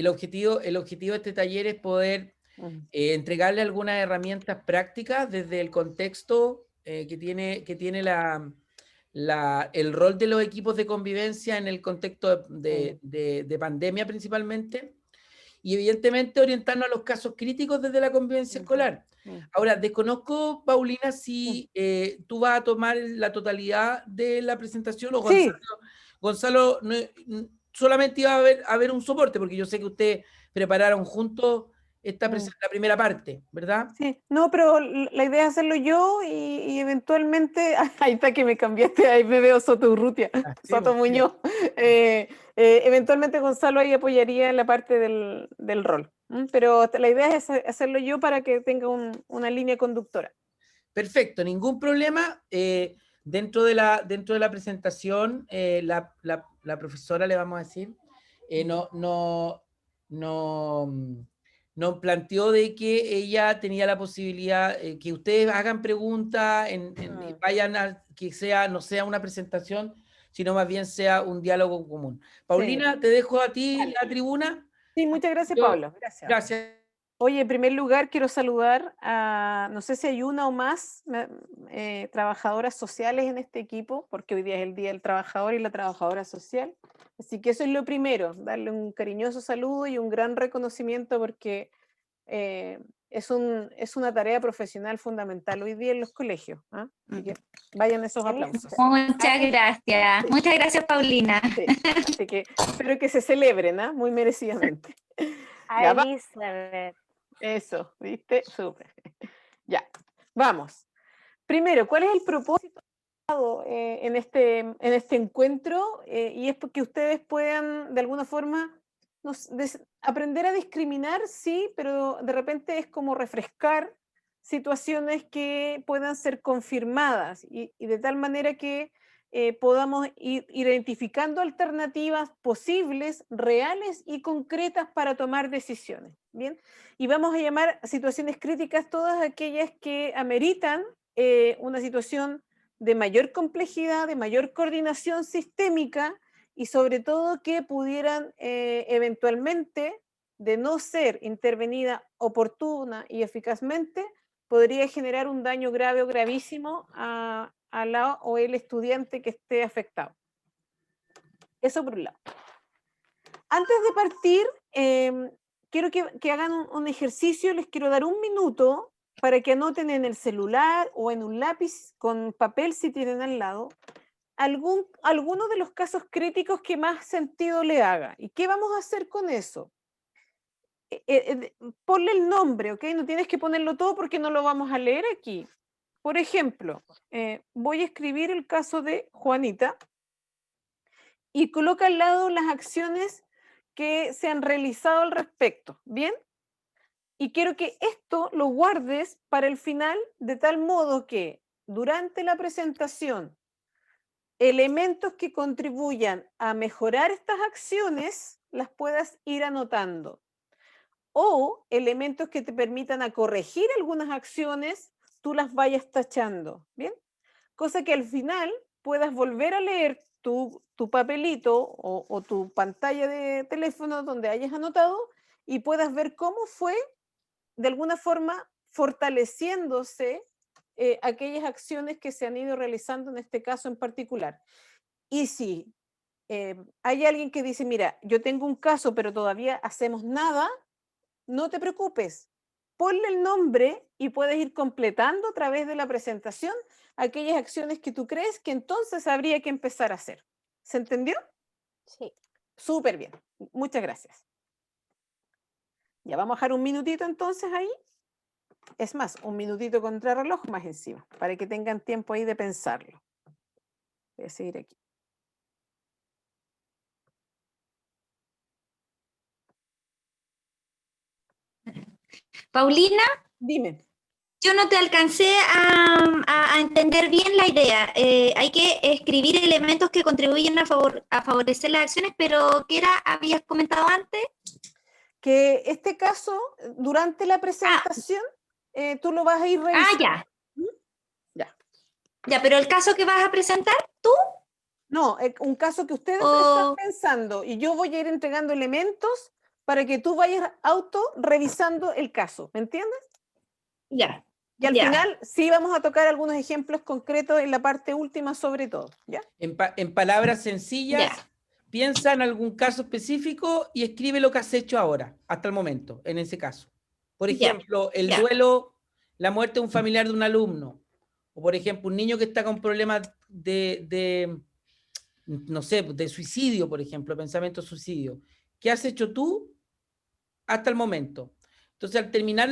el objetivo de este taller es poder entregarle algunas herramientas prácticas desde el contexto que tiene el rol de los equipos de convivencia en el contexto de pandemia principalmente, y evidentemente orientarnos a los casos críticos desde la convivencia escolar. Ahora, desconozco, Paulina, si tú vas a tomar la totalidad de la presentación o Gonzalo, Gonzalo solamente iba a haber un soporte, porque yo sé que ustedes prepararon juntos la primera parte, ¿verdad? Sí, no, pero la idea es hacerlo yo y eventualmente, ahí está que me cambiaste, ahí me veo Soto Urrutia, Soto Muñoz. Eventualmente Gonzalo ahí apoyaría en la parte del rol, pero la idea es hacerlo yo para que tenga una línea conductora. Perfecto, ningún problema. Dentro de la presentación, la profesora, le vamos a decir, nos planteó de que ella tenía la posibilidad que ustedes hagan preguntas, vayan a que no sea una presentación, sino más bien sea un diálogo común. Paulina, te dejo a ti la tribuna. Sí, muchas gracias, Pablo. Gracias. Oye, en primer lugar quiero saludar a, no sé si hay una o más trabajadoras sociales en este equipo, porque hoy día es el Día del Trabajador y la Trabajadora Social. Así que eso es lo primero, darle un cariñoso saludo y un gran reconocimiento porque es una tarea profesional fundamental hoy día en los colegios. Así que vayan esos aplausos. Muchas gracias. Sí. Muchas gracias, Paulina. Sí. Así que espero que se celebren, muy merecidamente. A Elizabeth. Eso, ¿viste? Súper. Ya, vamos. Primero, ¿cuál es el propósito en este encuentro? Y es porque ustedes puedan, de alguna forma, aprender a discriminar, sí, pero de repente es como refrescar situaciones que puedan ser confirmadas y de tal manera que podamos ir identificando alternativas posibles, reales y concretas para tomar decisiones. ¿Bien? Y vamos a llamar situaciones críticas todas aquellas que ameritan una situación de mayor complejidad, de mayor coordinación sistémica y sobre todo que pudieran eventualmente, de no ser intervenida oportuna y eficazmente, podría generar un daño grave o gravísimo a la o el estudiante que esté afectado. Eso por un lado. Antes de partir, quiero que hagan un ejercicio, les quiero dar un minuto para que anoten en el celular o en un lápiz con papel si tienen al lado, alguno de los casos críticos que más sentido le haga. ¿Y qué vamos a hacer con eso? Ponle el nombre, ¿ok? No tienes que ponerlo todo porque no lo vamos a leer aquí. Por ejemplo, voy a escribir el caso de Juanita y coloca al lado las acciones que se han realizado al respecto, ¿bien? Y quiero que esto lo guardes para el final de tal modo que durante la presentación elementos que contribuyan a mejorar estas acciones las puedas ir anotando. O elementos que te permitan a corregir algunas acciones, tú las vayas tachando, ¿bien? Cosa que al final puedas volver a leer tu papelito o tu pantalla de teléfono donde hayas anotado y puedas ver cómo fue, de alguna forma, fortaleciéndose aquellas acciones que se han ido realizando en este caso en particular. Y si hay alguien que dice, mira, yo tengo un caso, pero todavía hacemos nada, no te preocupes, ponle el nombre y puedes ir completando a través de la presentación aquellas acciones que tú crees que entonces habría que empezar a hacer. ¿Se entendió? Sí. Súper bien. Muchas gracias. Ya vamos a dejar un minutito entonces ahí. Es más, un minutito contra reloj más encima, para que tengan tiempo ahí de pensarlo. Voy a seguir aquí. Paulina, dime. Yo no te alcancé a entender bien la idea. Hay que escribir elementos que contribuyen a favorecer las acciones, pero ¿qué habías comentado antes? Que este caso, durante la presentación, tú lo vas a ir revisando. Ya. Ya. Ya, pero el caso que vas a presentar, ¿tú? No, un caso que ustedes están pensando y yo voy a ir entregando elementos para que tú vayas revisando el caso, ¿me entiendes? Ya. Y al Ya. final sí vamos a tocar algunos ejemplos concretos en la parte última sobre todo, ¿ya? En palabras sencillas, Ya. piensa en algún caso específico y escribe lo que has hecho ahora, hasta el momento, en ese caso. Por Ya, ejemplo, el ya. duelo, la muerte de un familiar de un alumno. O por ejemplo, un niño que está con problemas no sé, de suicidio, por ejemplo, pensamiento suicidio. ¿Qué has hecho tú hasta el momento? Entonces, al terminar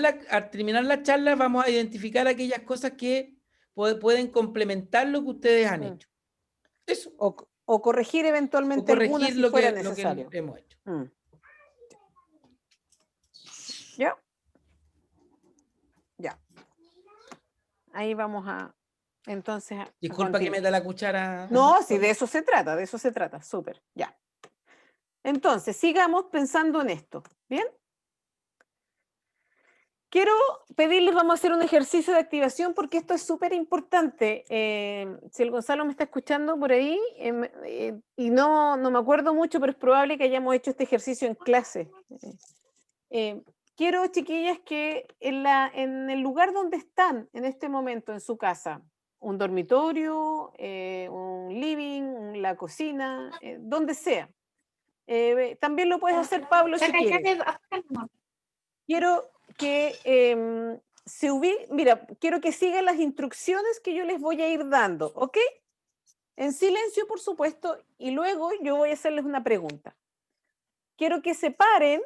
la charla, vamos a identificar aquellas cosas que pueden complementar lo que ustedes han hecho. Eso. O corregir O eventualmente algunas corregir si lo fuera que necesario. hemos hecho. ¿Ya? Ya. Ahí vamos a, entonces, a Disculpa que continuar. meta la cuchara. No, sí, de eso se trata, súper, ya. Entonces, sigamos pensando en esto, ¿bien? Quiero pedirles, vamos a hacer un ejercicio de activación porque esto es súper importante. Si el Gonzalo me está escuchando por ahí, y no me acuerdo mucho, pero es probable que hayamos hecho este ejercicio en clase. Quiero, chiquillas, que en el lugar donde están en este momento, en su casa, un dormitorio, un living, la cocina, donde sea. También lo puedes hacer, Pablo, si quieres. Quiero que mira, quiero que sigan las instrucciones que yo les voy a ir dando, ¿ok? En silencio, por supuesto, y luego yo voy a hacerles una pregunta. Quiero que se paren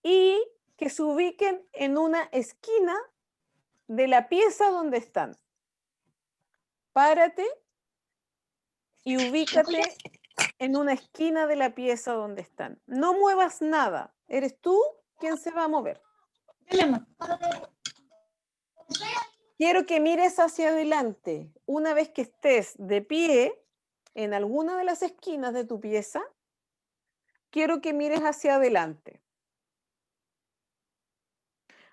y que se ubiquen en una esquina de la pieza donde están. Párate y ubícate en una esquina de la pieza donde están. No muevas nada. Eres tú quien se va a mover. Quiero que mires hacia adelante. Una vez que estés de pie en alguna de las esquinas de tu pieza, quiero que mires hacia adelante.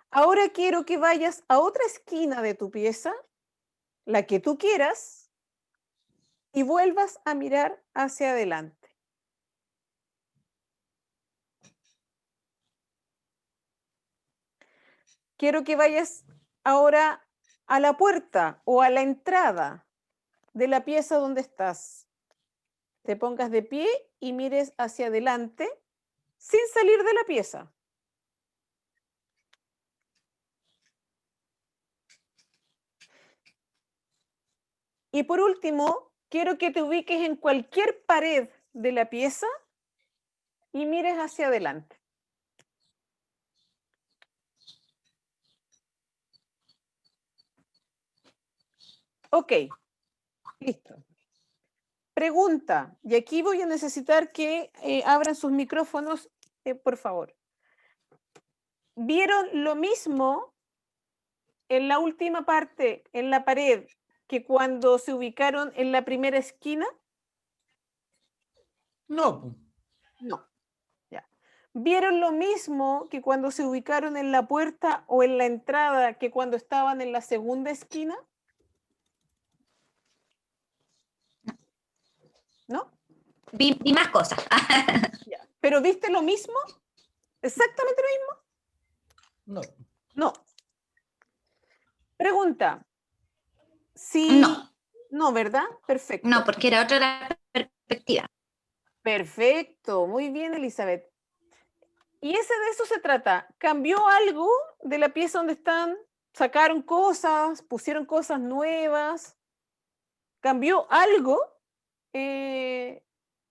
Ahora quiero que vayas a otra esquina de tu pieza, la que tú quieras, y vuelvas a mirar hacia adelante. Quiero que vayas ahora a la puerta o a la entrada de la pieza donde estás. Te pongas de pie y mires hacia adelante sin salir de la pieza. Y por último, quiero que te ubiques en cualquier pared de la pieza y mires hacia adelante. Ok, listo. Pregunta, y aquí voy a necesitar que abran sus micrófonos, por favor. ¿Vieron lo mismo en la última parte, en la pared, que cuando se ubicaron en la primera esquina? No. No. Ya. ¿Vieron lo mismo que cuando se ubicaron en la puerta o en la entrada que cuando estaban en la segunda esquina? ¿No? Vi más cosas. Ya. ¿Pero viste lo mismo? ¿Exactamente lo mismo? No. No. Pregunta. Sí. No. No, ¿verdad? Perfecto. No, porque era otra la perspectiva. Perfecto. Muy bien, Elizabeth. Y de eso se trata. ¿Cambió algo de la pieza donde están? ¿Sacaron cosas? ¿Pusieron cosas nuevas? ¿Cambió algo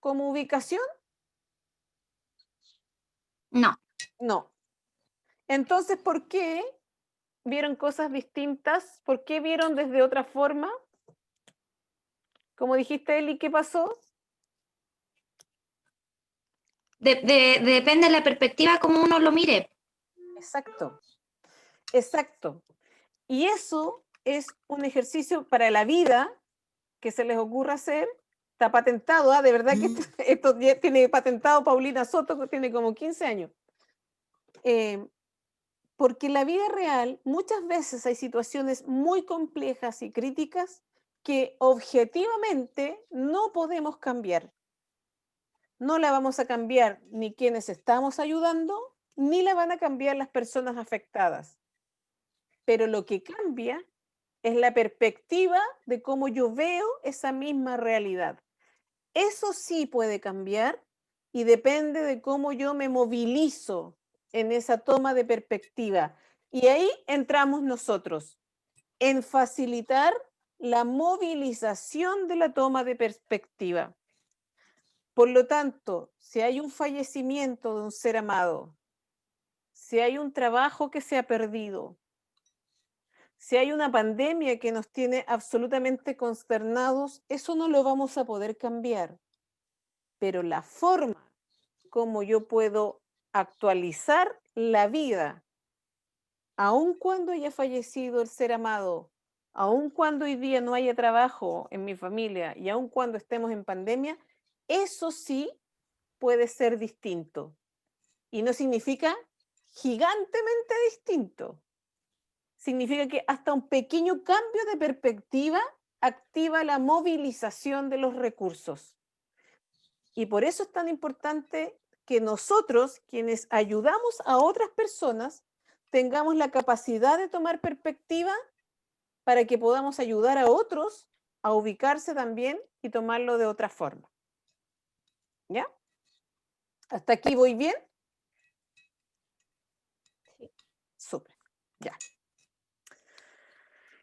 como ubicación? No. No. Entonces, ¿por qué vieron cosas distintas? ¿Por qué vieron desde otra forma? Como dijiste, Eli, ¿qué pasó? Depende de la perspectiva como uno lo mire. Exacto. Exacto. Y eso es un ejercicio para la vida que se les ocurra hacer. Está patentado, ¿ah? De verdad que esto ya tiene patentado Paulina Soto, que tiene como 15 años. Porque en la vida real muchas veces hay situaciones muy complejas y críticas que objetivamente no podemos cambiar. no la vamos a cambiar ni quienes estamos ayudando, ni la van a cambiar las personas afectadas. Pero lo que cambia es la perspectiva de cómo yo veo esa misma realidad. Eso sí puede cambiar y depende de cómo yo me movilizo en esa toma de perspectiva. Y ahí entramos nosotros, en facilitar la movilización de la toma de perspectiva. Por lo tanto, si hay un fallecimiento de un ser amado, si hay un trabajo que se ha perdido, si hay una pandemia que nos tiene absolutamente consternados, eso no lo vamos a poder cambiar. Pero la forma como yo puedo actualizar la vida, aun cuando haya fallecido el ser amado, aun cuando hoy día no haya trabajo en mi familia y aun cuando estemos en pandemia, eso sí puede ser distinto. Y no significa gigantemente distinto. Significa que hasta un pequeño cambio de perspectiva activa la movilización de los recursos. Y por eso es tan importante que nosotros, quienes ayudamos a otras personas, tengamos la capacidad de tomar perspectiva para que podamos ayudar a otros a ubicarse también y tomarlo de otra forma. ¿Ya? ¿Hasta aquí voy bien? Sí. Súper. Ya.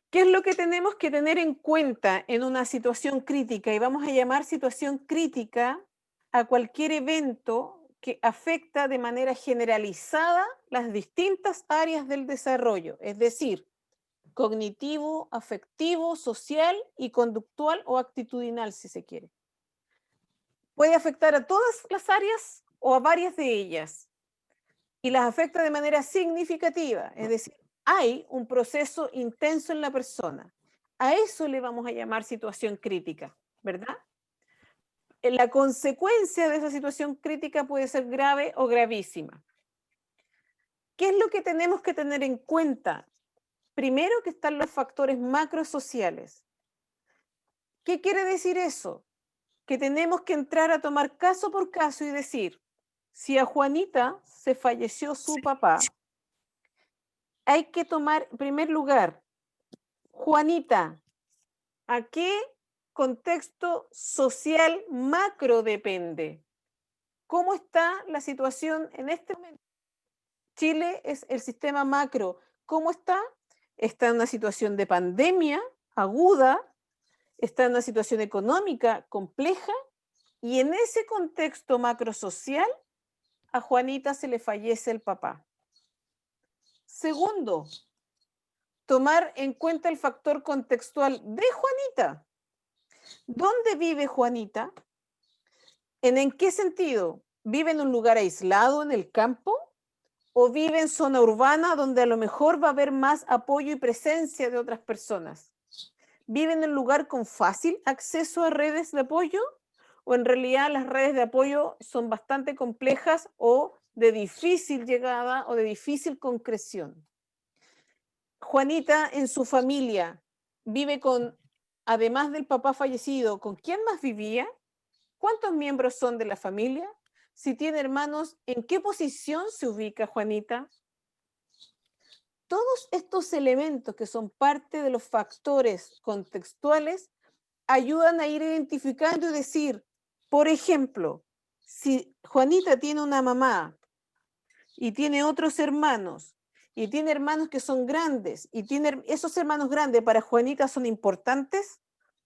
¿Qué es lo que tenemos que tener en cuenta en una situación crítica? Y vamos a llamar situación crítica a cualquier evento que afecta de manera generalizada las distintas áreas del desarrollo, es decir, cognitivo, afectivo, social y conductual o actitudinal, si se quiere. Puede afectar a todas las áreas o a varias de ellas y las afecta de manera significativa, es decir, hay un proceso intenso en la persona. A eso le vamos a llamar situación crítica, ¿verdad? La consecuencia de esa situación crítica puede ser grave o gravísima. ¿Qué es lo que tenemos que tener en cuenta? Primero que están los factores macrosociales. ¿Qué quiere decir eso? Que tenemos que entrar a tomar caso por caso y decir, si a Juanita se falleció su papá, hay que tomar, en primer lugar, Juanita, ¿a qué contexto social macro depende? ¿Cómo está la situación en este momento? Chile es el sistema macro. ¿Cómo está? Está en una situación de pandemia aguda, está en una situación económica compleja y en ese contexto macrosocial a Juanita se le fallece el papá. Segundo, tomar en cuenta el factor contextual de Juanita. ¿Dónde vive Juanita? ¿En qué sentido? ¿Vive en un lugar aislado en el campo? ¿O vive en zona urbana donde a lo mejor va a haber más apoyo y presencia de otras personas? ¿Vive en un lugar con fácil acceso a redes de apoyo? ¿O en realidad las redes de apoyo son bastante complejas o de difícil llegada o de difícil concreción? Juanita en su familia vive con, además del papá fallecido, ¿con quién más vivía? ¿Cuántos miembros son de la familia? Si tiene hermanos, ¿en qué posición se ubica Juanita? Todos estos elementos que son parte de los factores contextuales ayudan a ir identificando y decir, por ejemplo, si Juanita tiene una mamá y tiene otros hermanos, y tiene hermanos que son grandes, y tiene esos hermanos grandes para Juanita son importantes,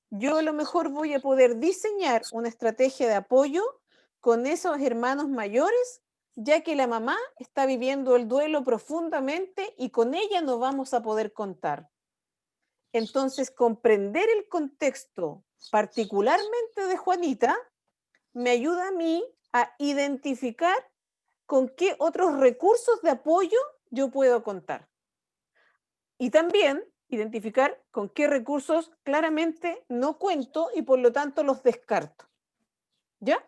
yo a lo mejor voy a poder diseñar una estrategia de apoyo con esos hermanos mayores, ya que la mamá está viviendo el duelo profundamente y con ella no vamos a poder contar. Entonces, comprender el contexto, particularmente de Juanita, me ayuda a mí a identificar con qué otros recursos de apoyo yo puedo contar. Y también identificar con qué recursos claramente no cuento y por lo tanto los descarto. ¿Ya?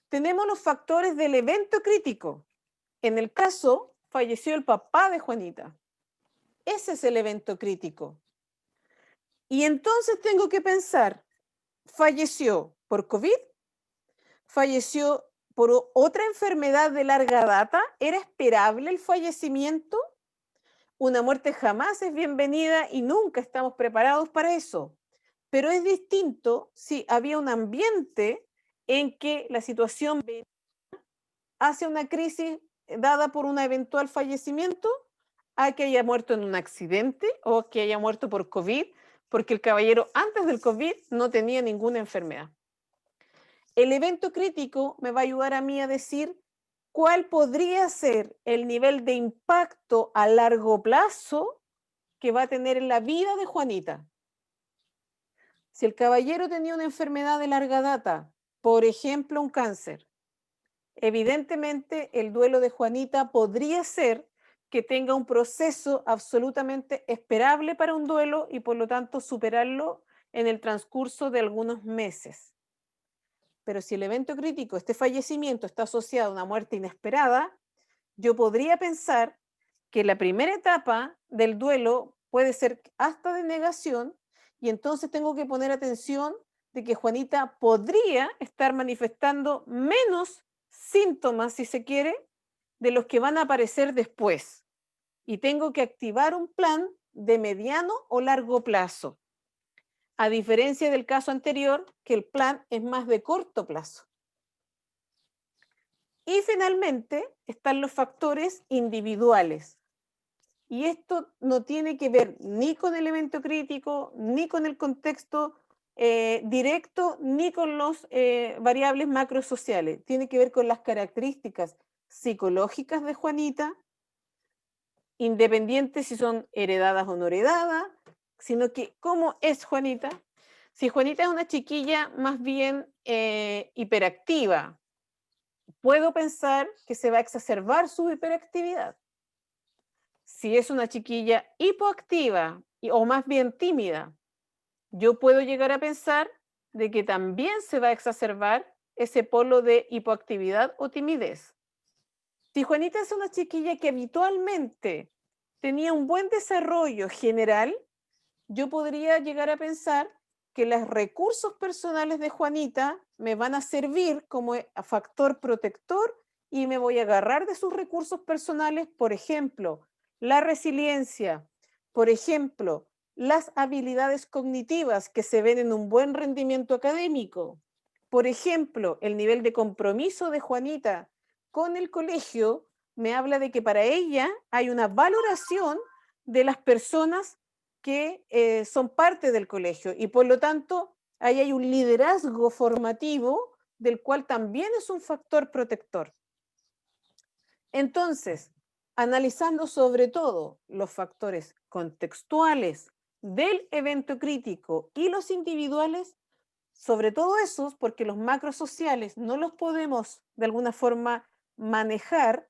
Tenemos los factores del evento crítico. En el caso, falleció el papá de Juanita. Ese es el evento crítico. Y entonces tengo que pensar, ¿falleció por COVID? falleció por otra enfermedad de larga data. ¿Era esperable el fallecimiento? Una muerte jamás es bienvenida y nunca estamos preparados para eso. Pero es distinto si había un ambiente en que la situación venía hacia una crisis dada por un eventual fallecimiento, a que haya muerto en un accidente o que haya muerto por COVID, porque el caballero antes del COVID no tenía ninguna enfermedad. El evento crítico me va a ayudar a mí a decir cuál podría ser el nivel de impacto a largo plazo que va a tener en la vida de Juanita. Si el caballero tenía una enfermedad de larga data, por ejemplo, un cáncer, evidentemente el duelo de Juanita podría ser que tenga un proceso absolutamente esperable para un duelo y por lo tanto superarlo en el transcurso de algunos meses. Pero si el evento crítico, este fallecimiento, está asociado a una muerte inesperada, yo podría pensar que la primera etapa del duelo puede ser hasta de negación y entonces tengo que poner atención de que Juanita podría estar manifestando menos síntomas, si se quiere, de los que van a aparecer después. Y tengo que activar un plan de mediano o largo plazo. A diferencia del caso anterior, que el plan es más de corto plazo. Y finalmente están los factores individuales. Y esto no tiene que ver ni con el evento crítico, ni con el contexto directo, ni con los variables macrosociales. Tiene que ver con las características psicológicas de Juanita, independientes si son heredadas o no heredadas, sino que cómo es Juanita. Si Juanita es una chiquilla más bien hiperactiva, puedo pensar que se va a exacerbar su hiperactividad. Si es una chiquilla hipoactiva o más bien tímida, yo puedo llegar a pensar de que también se va a exacerbar ese polo de hipoactividad o timidez. Si Juanita es una chiquilla que habitualmente tenía un buen desarrollo general, yo podría llegar a pensar que los recursos personales de Juanita me van a servir como factor protector y me voy a agarrar de sus recursos personales, por ejemplo, la resiliencia, por ejemplo, las habilidades cognitivas que se ven en un buen rendimiento académico, por ejemplo, el nivel de compromiso de Juanita con el colegio me habla de que para ella hay una valoración de las personas que son parte del colegio y por lo tanto ahí hay un liderazgo formativo del cual también es un factor protector. Entonces, analizando sobre todo los factores contextuales del evento crítico y los individuales, sobre todo esos, porque los macrosociales no los podemos de alguna forma manejar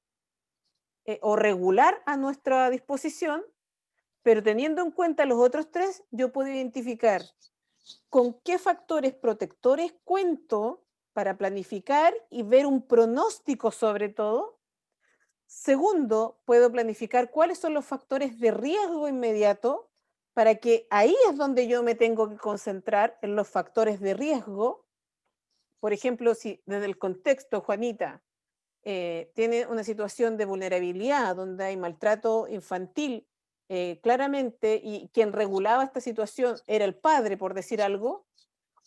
o regular a nuestra disposición, pero teniendo en cuenta los otros tres, yo puedo identificar con qué factores protectores cuento para planificar y ver un pronóstico sobre todo. Segundo, puedo planificar cuáles son los factores de riesgo inmediato, para que ahí es donde yo me tengo que concentrar en los factores de riesgo. Por ejemplo, si desde el contexto, Juanita, tiene una situación de vulnerabilidad, donde hay maltrato infantil, claramente, y quien regulaba esta situación era el padre, por decir algo,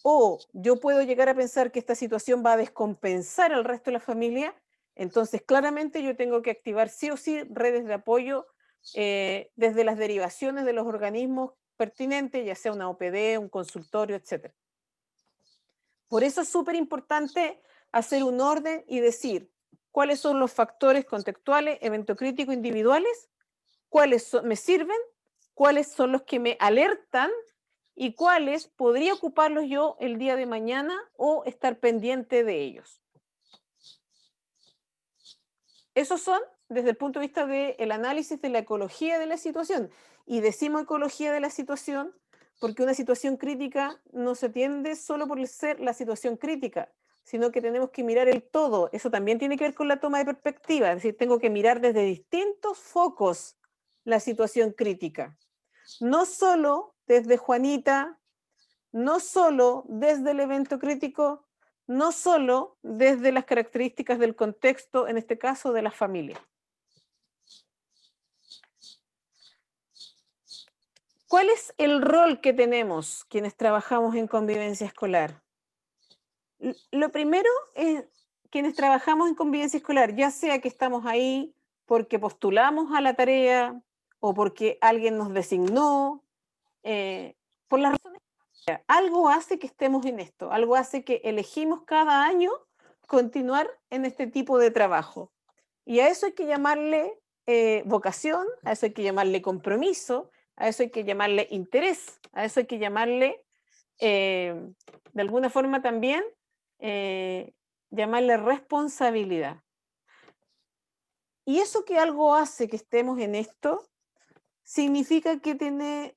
o yo puedo llegar a pensar que esta situación va a descompensar al resto de la familia, entonces claramente yo tengo que activar sí o sí redes de apoyo desde las derivaciones de los organismos pertinentes, ya sea una OPD, un consultorio, etc. Por eso es súper importante hacer un orden y decir cuáles son los factores contextuales, evento crítico individuales, cuáles me sirven, cuáles son los que me alertan y cuáles podría ocuparlos yo el día de mañana o estar pendiente de ellos. Esos son desde el punto de vista del análisis de la ecología de la situación. Y decimos ecología de la situación porque una situación crítica no se atiende solo por ser la situación crítica, sino que tenemos que mirar el todo. Eso también tiene que ver con la toma de perspectiva, es decir, tengo que mirar desde distintos focos la situación crítica. No solo desde Juanita, no solo desde el evento crítico, no solo desde las características del contexto, en este caso de la familia. ¿Cuál es el rol que tenemos quienes trabajamos en convivencia escolar? Lo primero es quienes trabajamos en convivencia escolar, ya sea que estamos ahí porque postulamos a la tarea o porque alguien nos designó, por las razones que sea, algo hace que estemos en esto, algo hace que elegimos cada año continuar en este tipo de trabajo. Y a eso hay que llamarle vocación, a eso hay que llamarle compromiso, a eso hay que llamarle interés, a eso hay que llamarle, de alguna forma también, llamarle responsabilidad. Y eso que algo hace que estemos en esto, significa que tiene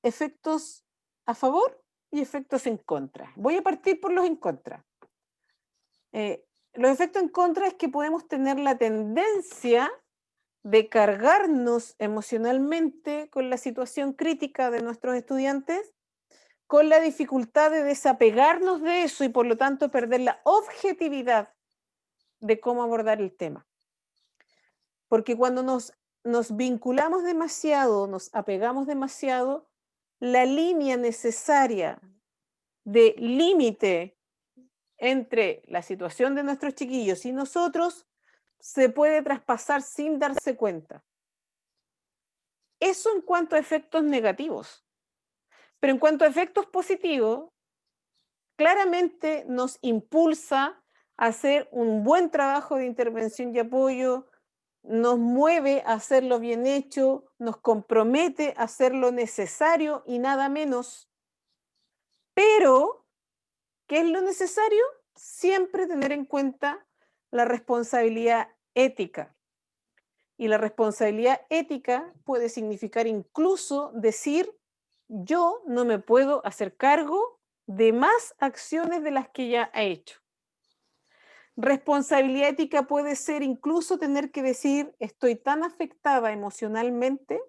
efectos a favor y efectos en contra. Voy a partir por los en contra. Los efectos en contra es que podemos tener la tendencia de cargarnos emocionalmente con la situación crítica de nuestros estudiantes, con la dificultad de desapegarnos de eso y por lo tanto perder la objetividad de cómo abordar el tema. Porque cuando nos vinculamos demasiado, nos apegamos demasiado, la línea necesaria de límite entre la situación de nuestros chiquillos y nosotros se puede traspasar sin darse cuenta. Eso en cuanto a efectos negativos. Pero en cuanto a efectos positivos, claramente nos impulsa a hacer un buen trabajo de intervención y apoyo, nos mueve a hacerlo bien hecho, nos compromete a hacer lo necesario y nada menos. Pero, ¿qué es lo necesario? Siempre tener en cuenta la responsabilidad ética. Y la responsabilidad ética puede significar incluso decir, yo no me puedo hacer cargo de más acciones de las que ya he hecho. Responsabilidad ética puede ser incluso tener que decir, estoy tan afectada emocionalmente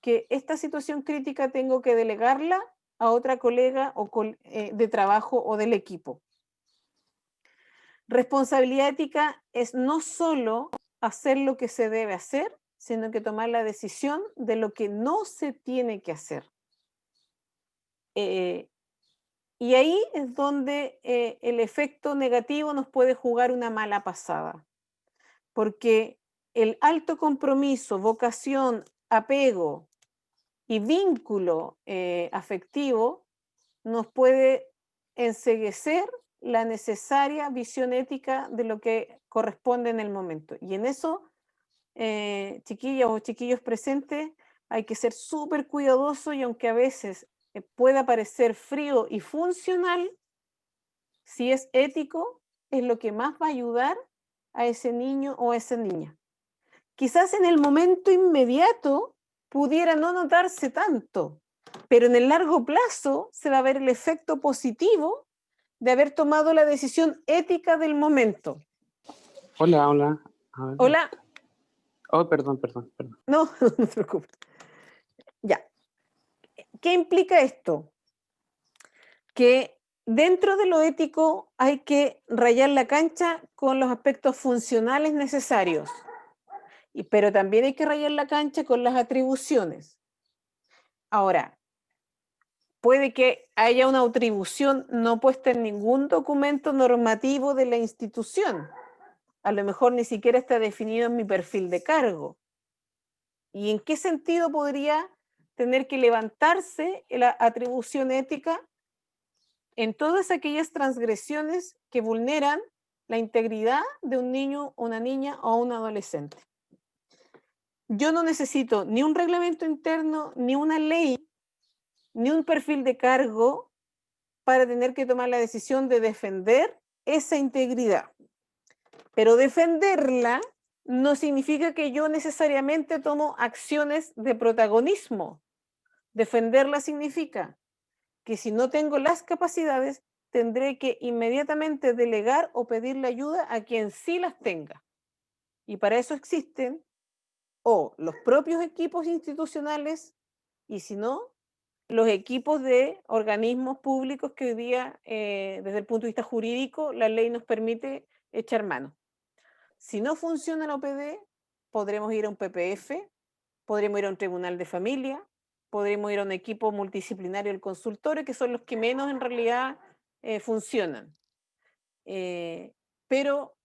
que esta situación crítica tengo que delegarla a otra colega o de trabajo o del equipo. Responsabilidad ética es no solo hacer lo que se debe hacer, sino que tomar la decisión de lo que no se tiene que hacer. Y ahí es donde el efecto negativo nos puede jugar una mala pasada, porque el alto compromiso, vocación, apego y vínculo afectivo nos puede enceguecer la necesaria visión ética de lo que corresponde en el momento. Y en eso, chiquillas o chiquillos presentes, hay que ser súper cuidadoso y aunque a veces pueda parecer frío y funcional, si es ético, es lo que más va a ayudar a ese niño o a esa niña. Quizás en el momento inmediato pudiera no notarse tanto, pero en el largo plazo se va a ver el efecto positivo de haber tomado la decisión ética del momento. Hola, hola. A ver. Hola. Oh, perdón. No, no te preocupes. Ya. ¿Qué implica esto? Que dentro de lo ético hay que rayar la cancha con los aspectos funcionales necesarios, pero también hay que rayar la cancha con las atribuciones. Ahora, puede que haya una atribución no puesta en ningún documento normativo de la institución. A lo mejor ni siquiera está definido en mi perfil de cargo. ¿Y en qué sentido podría tener que levantarse la atribución ética? En todas aquellas transgresiones que vulneran la integridad de un niño, una niña o un adolescente. Yo no necesito ni un reglamento interno, ni una ley, ni un perfil de cargo para tener que tomar la decisión de defender esa integridad. Pero defenderla no significa que yo necesariamente tomo acciones de protagonismo. Defenderla significa que si no tengo las capacidades, tendré que inmediatamente delegar o pedirle ayuda a quien sí las tenga. Y para eso existen o los propios equipos institucionales, y si no, los equipos de organismos públicos que hoy día, desde el punto de vista jurídico, la ley nos permite echar mano. Si no funciona la OPD, podremos ir a un PPF, podremos ir a un tribunal de familia, podremos ir a un equipo multidisciplinario del consultorio, que son los que menos en realidad funcionan. Pero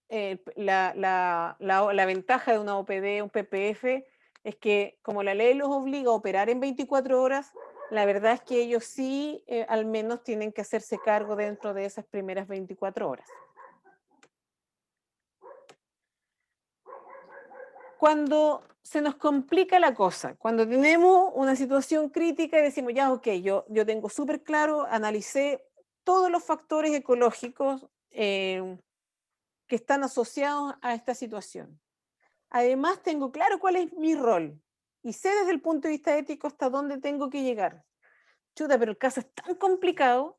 la ventaja de una OPD, un PPF, es que como la ley los obliga a operar en 24 horas, la verdad es que ellos sí al menos tienen que hacerse cargo dentro de esas primeras 24 horas. Cuando se nos complica la cosa, cuando tenemos una situación crítica y decimos, ya, ok, yo tengo súper claro, analicé todos los factores ecológicos que están asociados a esta situación. Además, tengo claro cuál es mi rol y sé desde el punto de vista ético hasta dónde tengo que llegar. Chuta, pero el caso es tan complicado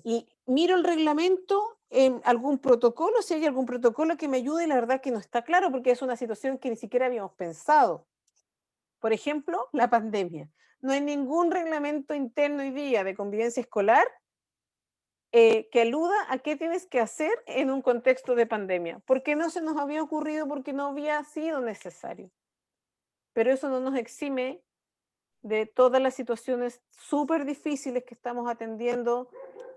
y miro el reglamento, algún protocolo, si hay algún protocolo que me ayude, la verdad que no está claro porque es una situación que ni siquiera habíamos pensado. Por ejemplo, la pandemia. No hay ningún reglamento interno hoy día de convivencia escolar que aluda a qué tienes que hacer en un contexto de pandemia, porque no se nos había ocurrido, porque no había sido necesario. Pero eso no nos exime de todas las situaciones súper difíciles que estamos atendiendo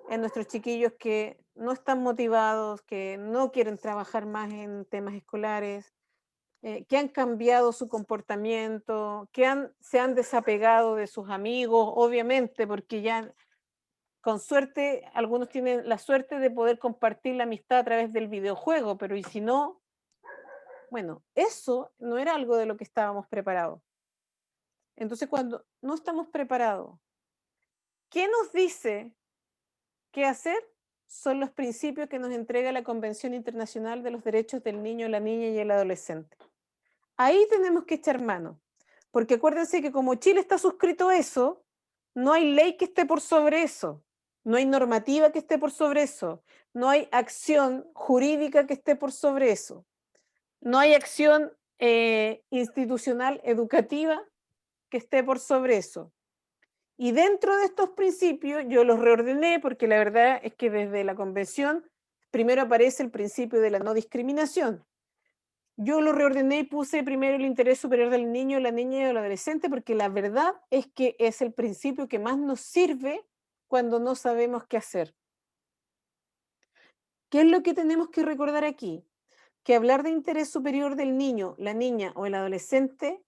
en nuestros chiquillos que no están motivados, que no quieren trabajar más en temas escolares, que han cambiado su comportamiento, que se han desapegado de sus amigos, obviamente, porque ya con suerte, algunos tienen la suerte de poder compartir la amistad a través del videojuego, pero y si no, bueno, eso no era algo de lo que estábamos preparados. Entonces, cuando no estamos preparados, ¿qué nos dice qué hacer? Son los principios que nos entrega la Convención Internacional de los Derechos del Niño, la Niña y el Adolescente. Ahí tenemos que echar mano, porque acuérdense que como Chile está suscrito a eso, no hay ley que esté por sobre eso, no hay normativa que esté por sobre eso, no hay acción jurídica que esté por sobre eso, no hay acción institucional educativa que esté por sobre eso. Y dentro de estos principios yo los reordené porque la verdad es que desde la convención primero aparece el principio de la no discriminación. Yo lo reordené y puse primero el interés superior del niño, la niña y del adolescente porque la verdad es que es el principio que más nos sirve cuando no sabemos qué hacer. ¿Qué es lo que tenemos que recordar aquí? Que hablar de interés superior del niño, la niña o el adolescente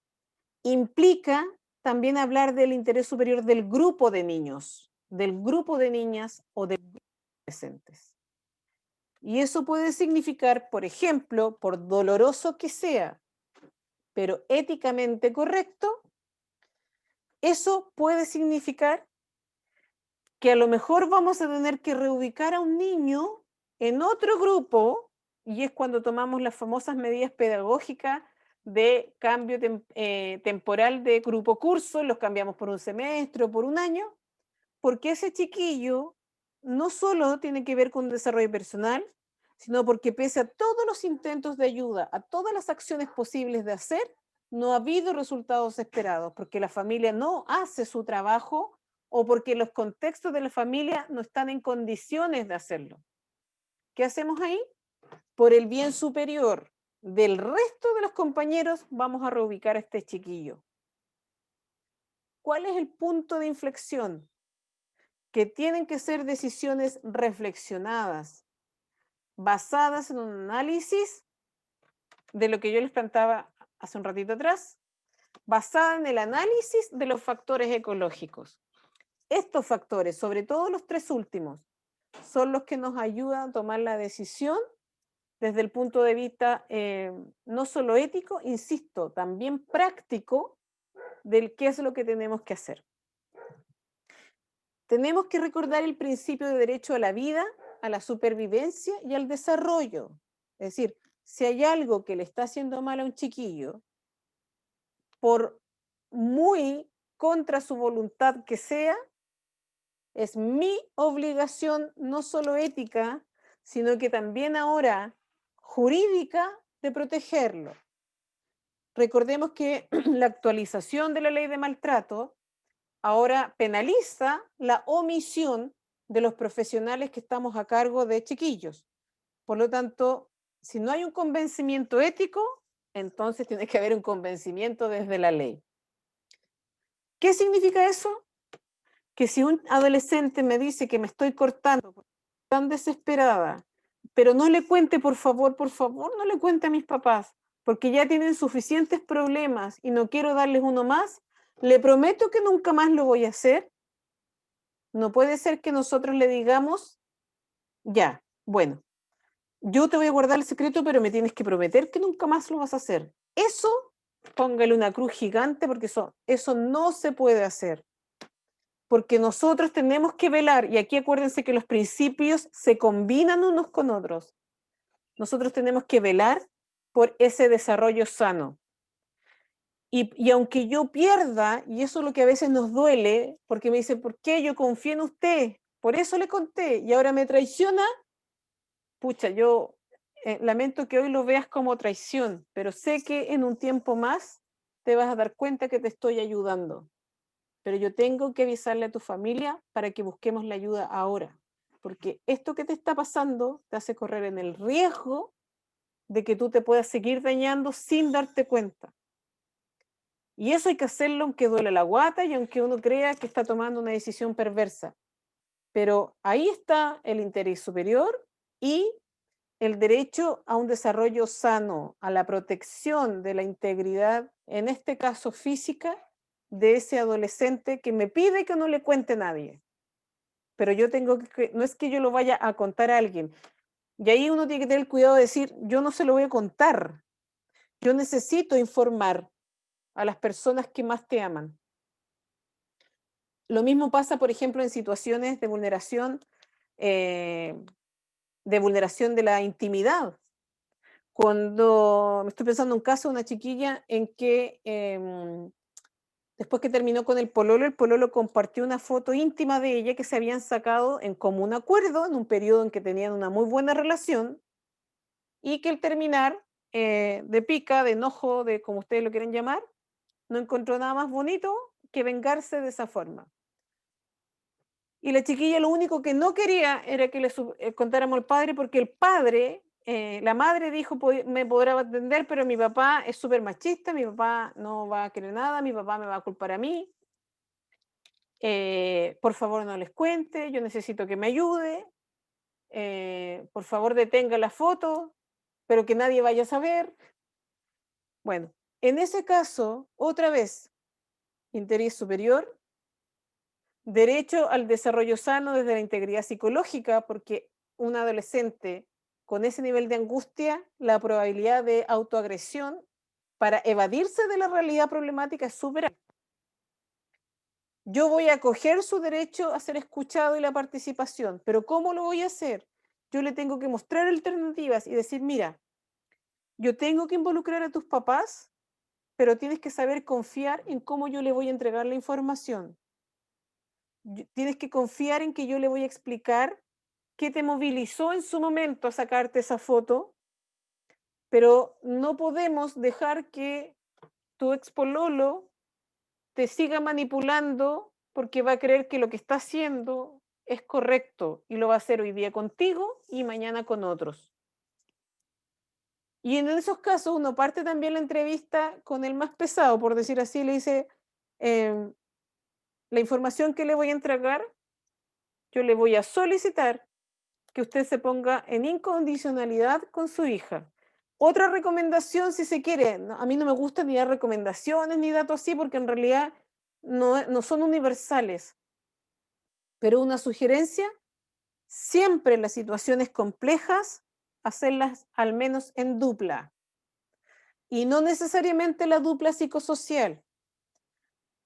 implica también hablar del interés superior del grupo de niños, del grupo de niñas o de adolescentes. Y eso puede significar, por ejemplo, por doloroso que sea, pero éticamente correcto, eso puede significar que a lo mejor vamos a tener que reubicar a un niño en otro grupo, y es cuando tomamos las famosas medidas pedagógicas de cambio temporal de grupo curso, los cambiamos por un semestre o por un año, porque ese chiquillo no solo tiene que ver con un desarrollo personal, sino porque pese a todos los intentos de ayuda, a todas las acciones posibles de hacer, no ha habido resultados esperados, porque la familia no hace su trabajo o porque los contextos de la familia no están en condiciones de hacerlo. ¿Qué hacemos ahí? Por el bien superior del resto de los compañeros, vamos a reubicar a este chiquillo. ¿Cuál es el punto de inflexión? Que tienen que ser decisiones reflexionadas, basadas en un análisis de lo que yo les plantaba hace un ratito atrás, basada en el análisis de los factores ecológicos. Estos factores, sobre todo los tres últimos, son los que nos ayudan a tomar la decisión desde el punto de vista no solo ético, insisto, también práctico del qué es lo que tenemos que hacer. Tenemos que recordar el principio de derecho a la vida, a la supervivencia y al desarrollo. Es decir, si hay algo que le está haciendo mal a un chiquillo, por muy contra su voluntad que sea, es mi obligación, no solo ética, sino que también ahora jurídica, de protegerlo. Recordemos que la actualización de la ley de maltrato ahora penaliza la omisión de los profesionales que estamos a cargo de chiquillos. Por lo tanto, si no hay un convencimiento ético, entonces tiene que haber un convencimiento desde la ley. ¿Qué significa eso? Que si un adolescente me dice que me estoy cortando, porque estoy tan desesperada, pero no le cuente, por favor, no le cuente a mis papás, porque ya tienen suficientes problemas y no quiero darles uno más, le prometo que nunca más lo voy a hacer. No puede ser que nosotros le digamos, ya, bueno, yo te voy a guardar el secreto, pero me tienes que prometer que nunca más lo vas a hacer. Eso, póngale una cruz gigante, porque eso no se puede hacer. Porque nosotros tenemos que velar, y aquí acuérdense que los principios se combinan unos con otros. Nosotros tenemos que velar por ese desarrollo sano. Y aunque yo pierda, y eso es lo que a veces nos duele, porque me dice, ¿por qué yo confié en usted? Por eso le conté, y ahora me traiciona. Pucha, yo lamento que hoy lo veas como traición, pero sé que en un tiempo más te vas a dar cuenta que te estoy ayudando. Pero yo tengo que avisarle a tu familia para que busquemos la ayuda ahora, porque esto que te está pasando te hace correr en el riesgo de que tú te puedas seguir dañando sin darte cuenta. Y eso hay que hacerlo aunque duele la guata y aunque uno crea que está tomando una decisión perversa. Pero ahí está el interés superior y el derecho a un desarrollo sano, a la protección de la integridad, en este caso física, de ese adolescente que me pide que no le cuente a nadie. Pero yo tengo que, no es que yo lo vaya a contar a alguien. Y ahí uno tiene que tener el cuidado de decir, yo no se lo voy a contar. Yo necesito informar a las personas que más te aman. Lo mismo pasa, por ejemplo, en situaciones de vulneración de la intimidad. Cuando me estoy pensando en un caso de una chiquilla en que después que terminó con el pololo compartió una foto íntima de ella que se habían sacado en común acuerdo en un periodo en que tenían una muy buena relación y que al terminar de pica, de enojo, de como ustedes lo quieren llamar, no encontró nada más bonito que vengarse de esa forma. Y la chiquilla lo único que no quería era que le contáramos al padre, porque el padre, la madre dijo, me podrá atender, pero mi papá es súper machista, mi papá no va a querer nada, mi papá me va a culpar a mí. Por favor no les cuente, yo necesito que me ayude, por favor detenga la foto, pero que nadie vaya a saber. Bueno, en ese caso, otra vez, interés superior, derecho al desarrollo sano desde la integridad psicológica, porque un adolescente con ese nivel de angustia, la probabilidad de autoagresión para evadirse de la realidad problemática es súper alta. Yo voy a acoger su derecho a ser escuchado y la participación, pero ¿cómo lo voy a hacer? Yo le tengo que mostrar alternativas y decir, mira, yo tengo que involucrar a tus papás, pero tienes que saber confiar en cómo yo le voy a entregar la información. Tienes que confiar en que yo le voy a explicar qué te movilizó en su momento a sacarte esa foto, pero no podemos dejar que tu expololo te siga manipulando porque va a creer que lo que está haciendo es correcto y lo va a hacer hoy día contigo y mañana con otros. Y en esos casos uno parte también la entrevista con el más pesado, por decir así, le dice, la información que le voy a entregar, yo le voy a solicitar que usted se ponga en incondicionalidad con su hija. Otra recomendación, si se quiere, a mí no me gusta ni dar recomendaciones ni datos así, porque en realidad no son universales, pero una sugerencia, siempre en las situaciones complejas, hacerlas al menos en dupla. Y no necesariamente la dupla psicosocial.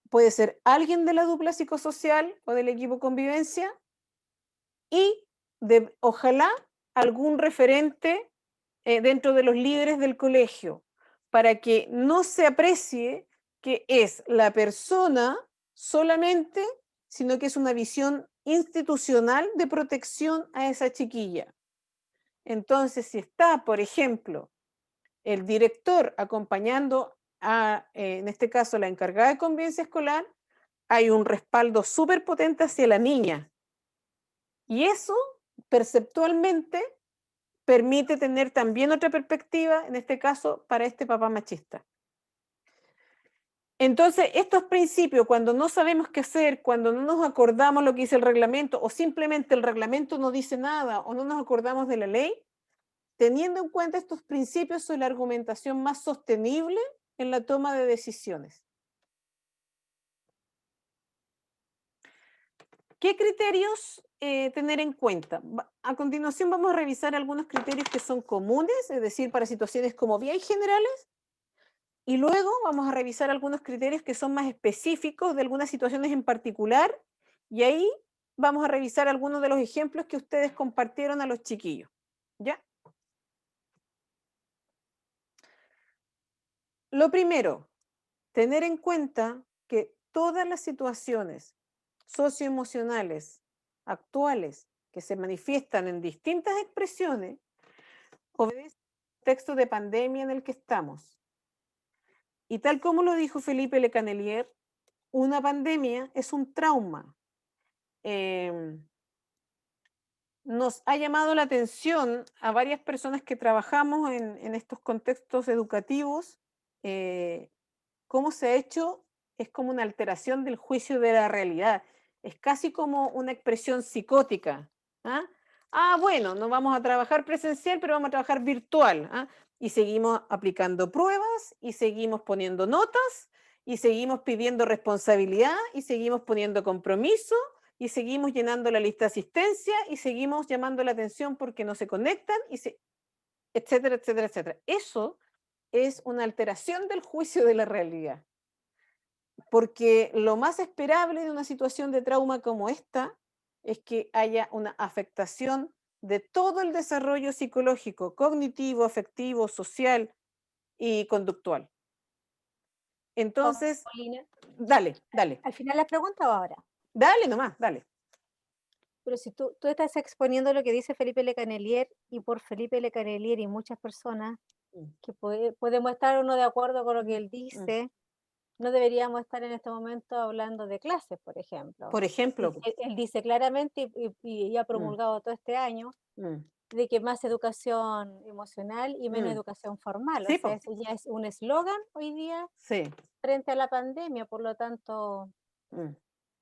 Puede ser alguien de la dupla psicosocial o del equipo convivencia y ojalá algún referente dentro de los líderes del colegio, para que no se aprecie que es la persona solamente, sino que es una visión institucional de protección a esa chiquilla. Entonces, si está, por ejemplo, el director acompañando a, en este caso, la encargada de convivencia escolar, hay un respaldo súper potente hacia la niña. Y eso, perceptualmente, permite tener también otra perspectiva, en este caso, para este papá machista. Entonces, estos principios, cuando no sabemos qué hacer, cuando no nos acordamos lo que dice el reglamento, o simplemente el reglamento no dice nada, o no nos acordamos de la ley, teniendo en cuenta estos principios, son la argumentación más sostenible en la toma de decisiones. ¿Qué criterios tener en cuenta? A continuación vamos a revisar algunos criterios que son comunes, es decir, para situaciones como bien generales, y luego vamos a revisar algunos criterios que son más específicos de algunas situaciones en particular, y ahí vamos a revisar algunos de los ejemplos que ustedes compartieron a los chiquillos. ¿Ya? Lo primero, tener en cuenta que todas las situaciones socioemocionales actuales que se manifiestan en distintas expresiones obedecen al contexto de pandemia en el que estamos. Y tal como lo dijo Felipe Lecanelier, una pandemia es un trauma. Nos ha llamado la atención a varias personas que trabajamos en estos contextos educativos, cómo se ha hecho, es como una alteración del juicio de la realidad, es casi como una expresión psicótica. ¿Ah? Bueno, no vamos a trabajar presencial, pero vamos a trabajar virtual. ¿Ah? Y seguimos aplicando pruebas, y seguimos poniendo notas, y seguimos pidiendo responsabilidad, y seguimos poniendo compromiso, y seguimos llenando la lista de asistencia, y seguimos llamando la atención porque no se conectan, etcétera, etcétera, etcétera. Eso es una alteración del juicio de la realidad. Porque lo más esperable de una situación de trauma como esta es que haya una afectación de todo el desarrollo psicológico, cognitivo, afectivo, social y conductual. Entonces, Paulina, dale. ¿al final las preguntas o ahora? Dale nomás, dale. Pero si tú estás exponiendo lo que dice Felipe Lecanelier, y por Felipe Lecanelier y muchas personas que podemos estar o no de acuerdo con lo que él dice, no deberíamos estar en este momento hablando de clases, por ejemplo. Por ejemplo. Él dice claramente y ha promulgado todo este año de que más educación emocional y menos educación formal. Sí, o sea, ese ya es un eslogan hoy día sí. frente a la pandemia, por lo tanto,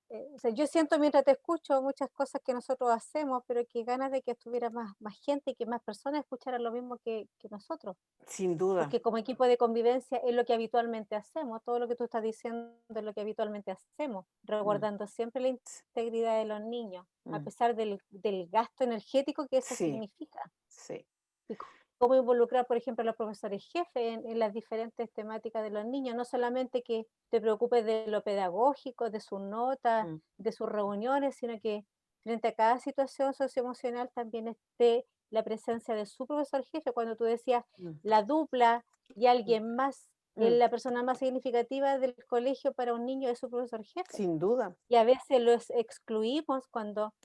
o sea, yo siento mientras te escucho muchas cosas que nosotros hacemos, pero que ganas de que estuviera más gente y que más personas escucharan lo mismo que nosotros. Sin duda. Porque como equipo de convivencia es lo que habitualmente hacemos, todo lo que tú estás diciendo es lo que habitualmente hacemos, resguardando siempre la integridad de los niños, a pesar del gasto energético que eso significa. Sí. Y cómo involucrar, por ejemplo, a los profesores jefes en las diferentes temáticas de los niños, no solamente que te preocupes de lo pedagógico, de sus notas, de sus reuniones, sino que frente a cada situación socioemocional también esté la presencia de su profesor jefe. Cuando tú decías la dupla y alguien más, la persona más significativa del colegio para un niño es su profesor jefe. Sin duda. Y a veces los excluimos cuando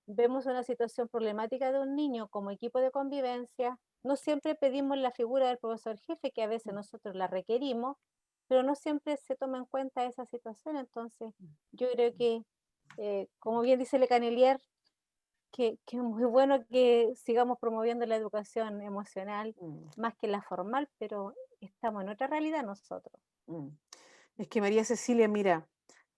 vemos una situación problemática de un niño como equipo de convivencia. No siempre pedimos la figura del profesor jefe, que a veces nosotros la requerimos, pero no siempre se toma en cuenta esa situación. Entonces, yo creo que, como bien dice Lecanelier, que es muy bueno que sigamos promoviendo la educación emocional más que la formal, pero estamos en otra realidad nosotros. Es que María Cecilia, mira,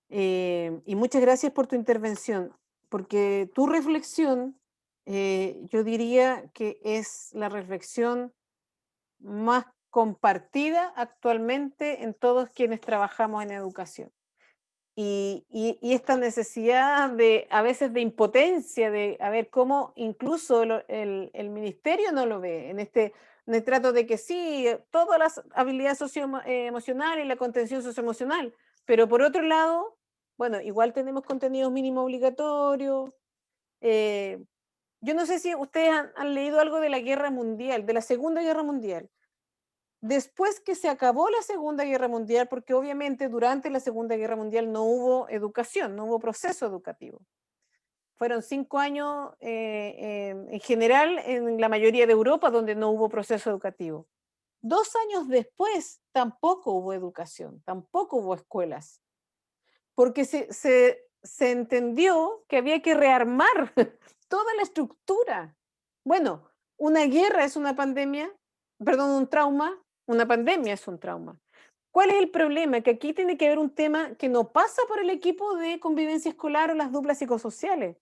y muchas gracias por tu intervención, porque tu reflexión, yo diría que es la reflexión más compartida actualmente en todos quienes trabajamos en educación. Y esta necesidad de, a veces, de impotencia, de a ver cómo incluso el ministerio no lo ve, en el trato de que sí, todas las habilidades socioemocionales y la contención socioemocional, pero por otro lado, bueno, igual tenemos contenidos mínimo obligatorios. Yo no sé si ustedes han leído algo de la guerra mundial, de la Segunda Guerra Mundial. Después que se acabó la Segunda Guerra Mundial, porque obviamente durante la Segunda Guerra Mundial no hubo educación, no hubo proceso educativo. Fueron 5 años en general en la mayoría de Europa donde no hubo proceso educativo. 2 años después tampoco hubo educación, tampoco hubo escuelas. porque se entendió que había que rearmar toda la estructura. Bueno, una guerra es una pandemia, perdón, un trauma, una pandemia es un trauma. ¿Cuál es el problema? Que aquí tiene que haber un tema que no pasa por el equipo de convivencia escolar o las duplas psicosociales,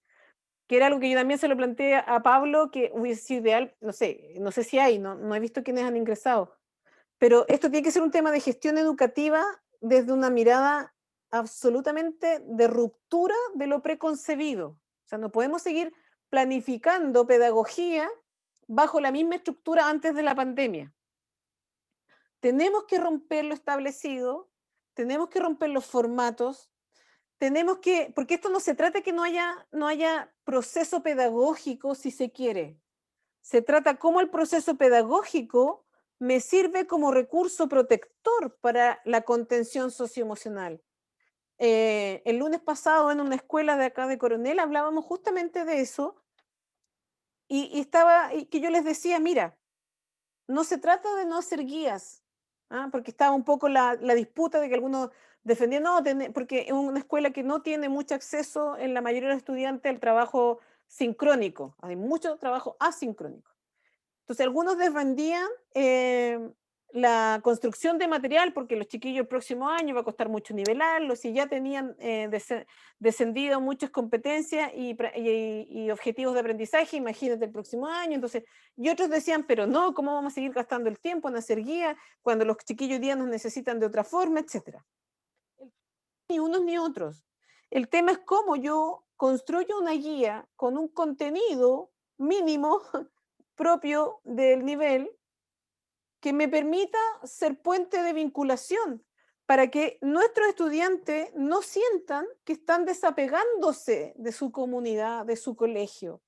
que era algo que yo también se lo planteé a Pablo, que hubiese sido ideal, no sé si hay, no he visto quiénes han ingresado, pero esto tiene que ser un tema de gestión educativa desde una mirada absolutamente de ruptura de lo preconcebido. O sea, no podemos seguir planificando pedagogía bajo la misma estructura antes de la pandemia. Tenemos que romper lo establecido, tenemos que romper los formatos, porque esto no se trata de que no haya proceso pedagógico si se quiere. Se trata cómo el proceso pedagógico me sirve como recurso protector para la contención socioemocional. El lunes pasado en una escuela de acá de Coronel hablábamos justamente de eso y que yo les decía, mira, no se trata de no hacer guías, porque estaba un poco la disputa de que algunos defendían, no, porque es una escuela que no tiene mucho acceso en la mayoría de los estudiantes al trabajo sincrónico, hay mucho trabajo asincrónico. Entonces, algunos defendían la construcción de material porque los chiquillos el próximo año va a costar mucho nivelarlos y ya tenían descendido muchas competencias y objetivos de aprendizaje, imagínate el próximo año. Entonces, y otros decían, pero no, ¿cómo vamos a seguir gastando el tiempo en hacer guías cuando los chiquillos hoy día nos necesitan de otra forma, etcétera? Ni unos ni otros. El tema es cómo yo construyo una guía con un contenido mínimo propio del nivel que me permita ser puente de vinculación para que nuestros estudiantes no sientan que están desapegándose de su comunidad, de su colegio,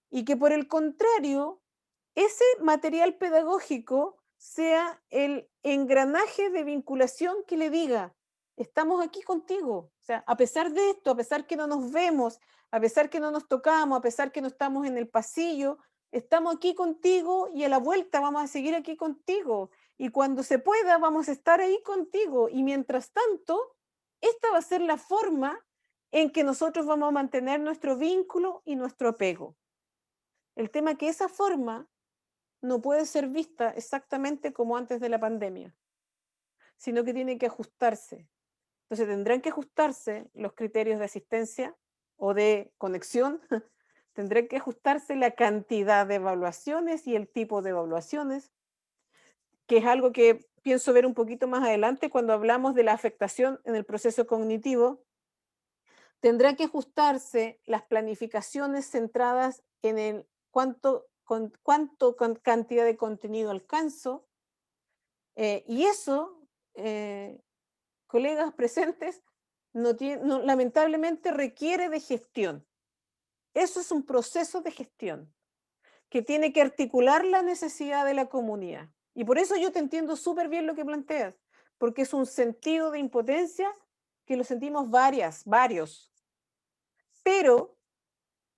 y que por el contrario, ese material pedagógico sea el engranaje de vinculación que le diga, estamos aquí contigo, o sea, a pesar de esto, a pesar que no nos vemos, a pesar que no nos tocamos, a pesar que no estamos en el pasillo, estamos aquí contigo y a la vuelta vamos a seguir aquí contigo. Y cuando se pueda, vamos a estar ahí contigo. Y mientras tanto, esta va a ser la forma en que nosotros vamos a mantener nuestro vínculo y nuestro apego. El tema es que esa forma no puede ser vista exactamente como antes de la pandemia, sino que tiene que ajustarse. Entonces tendrán que ajustarse los criterios de asistencia o de conexión, tendrán que ajustarse la cantidad de evaluaciones y el tipo de evaluaciones, que es algo que pienso ver un poquito más adelante cuando hablamos de la afectación en el proceso cognitivo. Tendrán que ajustarse las planificaciones centradas en el cuánto cantidad de contenido alcanzo, y eso, colegas presentes, lamentablemente requiere de gestión. Eso es un proceso de gestión que tiene que articular la necesidad de la comunidad. Y por eso yo te entiendo súper bien lo que planteas, porque es un sentido de impotencia que lo sentimos varios. Pero